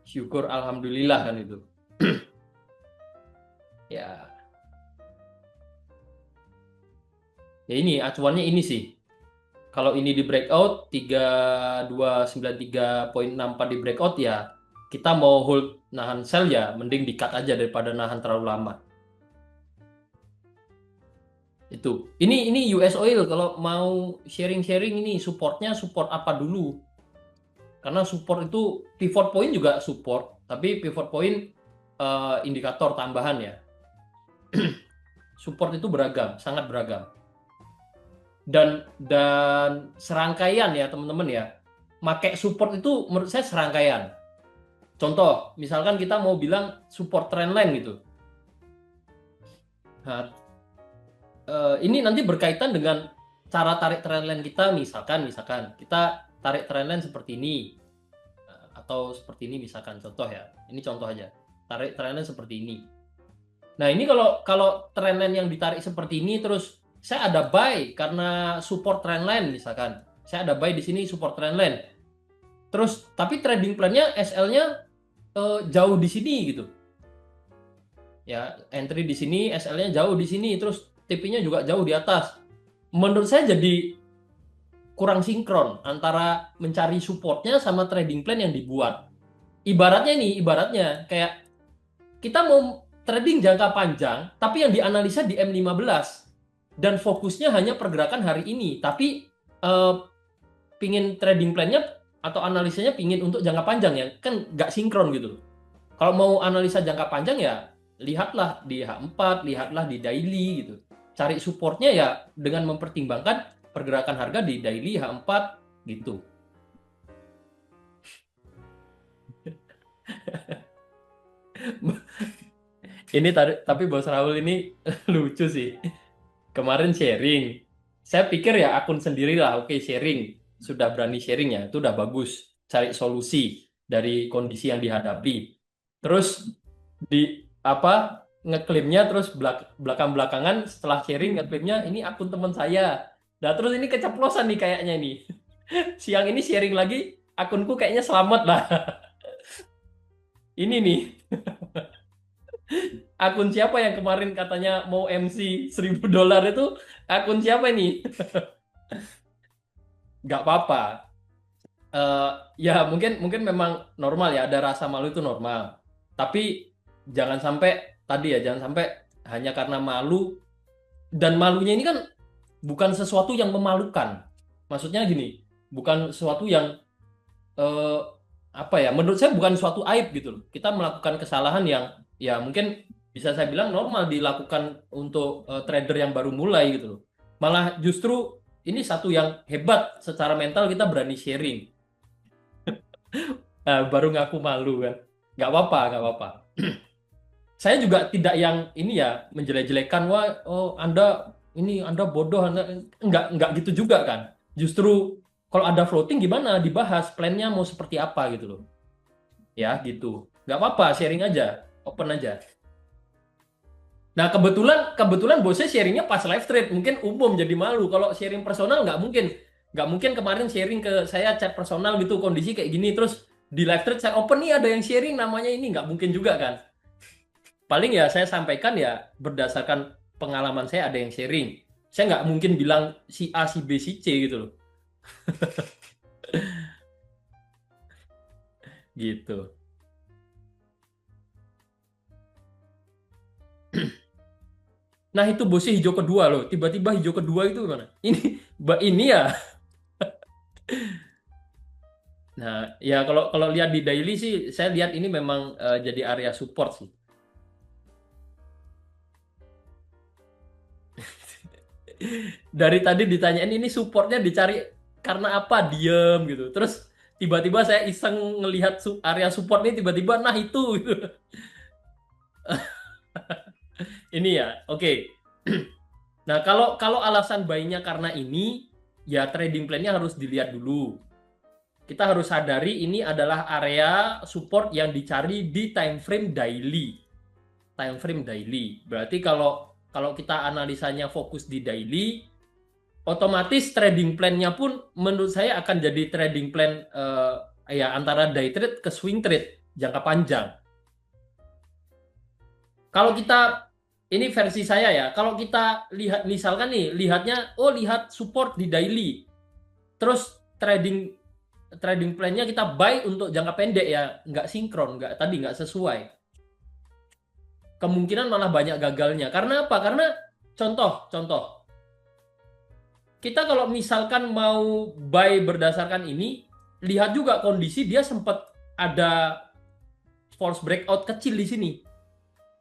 Syukur alhamdulillah kan itu. Ya. Ya ini acuannya ini sih. Kalau ini di breakout 3293.64 di breakout ya kita mau hold nahan sell ya mending di cut aja daripada nahan terlalu lama. Itu. Ini US Oil kalau mau sharing-sharing ini supportnya support apa dulu? Karena support itu pivot point juga support, tapi pivot point indikator tambahan ya. Support itu beragam, sangat beragam. Dan serangkaian ya teman-teman ya. Make support itu menurut saya serangkaian. Contoh, misalkan kita mau bilang support trendline gitu. Nah, ini nanti berkaitan dengan cara tarik trendline kita, misalkan kita tarik trendline seperti ini atau seperti ini misalkan, contoh ya. Ini contoh aja. Tarik trendline seperti ini. Nah, ini kalau trendline yang ditarik seperti ini terus saya ada buy karena support trendline misalkan. Saya ada buy di sini support trendline. Terus tapi trading plan-nya SL-nya jauh di sini gitu. Ya, entry di sini, SL-nya jauh di sini, terus TP-nya juga jauh di atas. Menurut saya jadi kurang sinkron antara mencari supportnya sama trading plan yang dibuat. Ibaratnya kayak kita mau trading jangka panjang, tapi yang dianalisa di M15 dan fokusnya hanya pergerakan hari ini, tapi pingin trading plan-nya atau analisanya pingin untuk jangka panjang ya, kan nggak sinkron gitu. Kalau mau analisa jangka panjang ya lihatlah di H4, lihatlah di daily gitu. Cari supportnya ya dengan mempertimbangkan pergerakan harga di daily H4 gitu. Ini tapi Bos Raul ini lucu sih. Kemarin sharing. Saya pikir ya akun sendirilah, oke sharing. Sudah berani sharing ya, itu udah bagus. Cari solusi dari kondisi yang dihadapi. Terus di apa ngeklaimnya terus belakang-belakangan setelah sharing ngeklaimnya ini akun teman saya. Nah, terus ini keceplosan nih kayaknya nih. Siang ini sharing lagi akunku kayaknya selamat lah. Ini nih akun siapa yang kemarin katanya mau MC $1.000 itu akun siapa ini? Nggak apa-apa. Ya mungkin memang normal ya, ada rasa malu itu normal. Tapi jangan sampai tadi ya, jangan sampai hanya karena malu, dan malunya ini kan bukan sesuatu yang memalukan. Maksudnya gini, bukan sesuatu yang eh, apa ya, menurut saya bukan suatu aib gitu loh. Kita melakukan kesalahan yang ya mungkin bisa saya bilang normal dilakukan untuk trader yang baru mulai gitu loh. Malah justru ini satu yang hebat secara mental, kita berani sharing. Baru ngaku malu kan. Nggak apa-apa, nggak apa-apa. Saya juga tidak yang ini ya menjelek-jelekan, wah oh Anda bodoh, nggak gitu juga kan. Justru kalau ada floating gimana dibahas plannya mau seperti apa gitu loh. Ya gitu. Nggak apa-apa, sharing aja, open aja. Nah, kebetulan bosnya sharingnya pas live trade, mungkin umum jadi malu. Kalau sharing personal nggak mungkin kemarin sharing ke saya chat personal gitu, kondisi kayak gini, terus di live trade saya open nih ada yang sharing namanya ini, nggak mungkin juga kan. Paling ya saya sampaikan ya berdasarkan pengalaman saya ada yang sharing. Saya nggak mungkin bilang si A, si B, si C gitu loh. Gitu. Nah itu bosnya hijau kedua loh. Tiba-tiba hijau kedua itu gimana? Ini ya. Nah ya kalau lihat di daily sih, saya lihat ini memang jadi area support sih. Dari tadi ditanyain ini supportnya dicari karena apa, diem gitu. Terus tiba-tiba saya iseng ngelihat area support ini, tiba-tiba nah itu gitu. Ini ya, oke. Nah, kalau kalau alasan buy-nya karena ini, ya trading plan-nya harus dilihat dulu. Kita harus sadari ini adalah area support yang dicari di time frame daily. Time frame daily. Berarti kalau kalau kita analisanya fokus di daily, otomatis trading plan-nya pun menurut saya akan jadi trading plan ya antara day trade ke swing trade jangka panjang. Kalau kita ini versi saya ya, kalau kita lihat misalkan nih, lihat support di daily, terus trading trading plan-nya kita buy untuk jangka pendek ya, nggak sinkron, nggak sesuai. Kemungkinan malah banyak gagalnya. Karena apa? Karena contoh kita kalau misalkan mau buy berdasarkan ini, lihat juga kondisi dia sempat ada false breakout kecil di sini.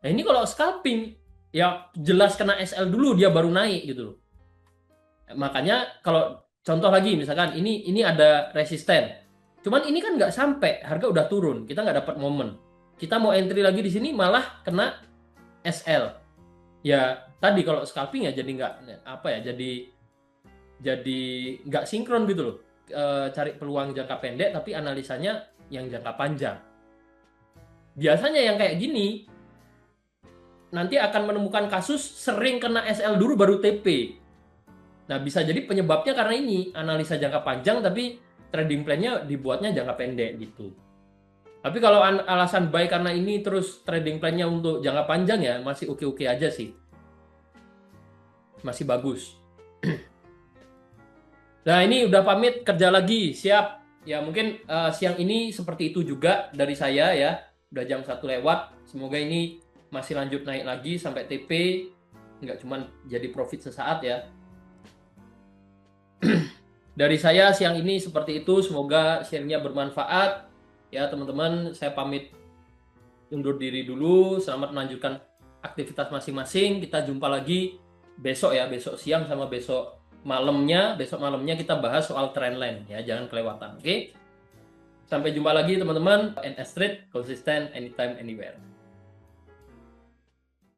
Nah ini kalau scalping ya jelas kena SL dulu dia baru naik gitu loh. Makanya kalau contoh lagi misalkan ini ada resisten. Cuman ini kan nggak sampai, harga udah turun, kita nggak dapat momen. Kita mau entry lagi di sini malah kena SL. Ya tadi kalau scalping ya jadi nggak apa ya, jadi nggak sinkron gitu loh. Cari peluang jangka pendek tapi analisanya yang jangka panjang. Biasanya yang kayak gini nanti akan menemukan kasus sering kena SL dulu baru TP. Nah, bisa jadi penyebabnya karena ini analisa jangka panjang tapi trading plan-nya dibuatnya jangka pendek gitu. Tapi kalau alasan buy karena ini terus trading plan-nya untuk jangka panjang ya masih oke-oke aja sih. Masih bagus. Nah, ini udah pamit kerja lagi, siap. Ya, mungkin siang ini seperti itu juga dari saya ya. Udah jam 1 lewat. Semoga ini masih lanjut naik lagi sampai TP. Nggak cuma jadi profit sesaat ya. Dari saya siang ini seperti itu. Semoga sharingnya bermanfaat. Ya, teman-teman, saya pamit undur diri dulu. Selamat melanjutkan aktivitas masing-masing. Kita jumpa lagi besok ya, besok siang sama besok malamnya kita bahas soal trendline ya, jangan kelewatan. Oke. Sampai jumpa lagi teman-teman. NS Trade, konsisten anytime anywhere.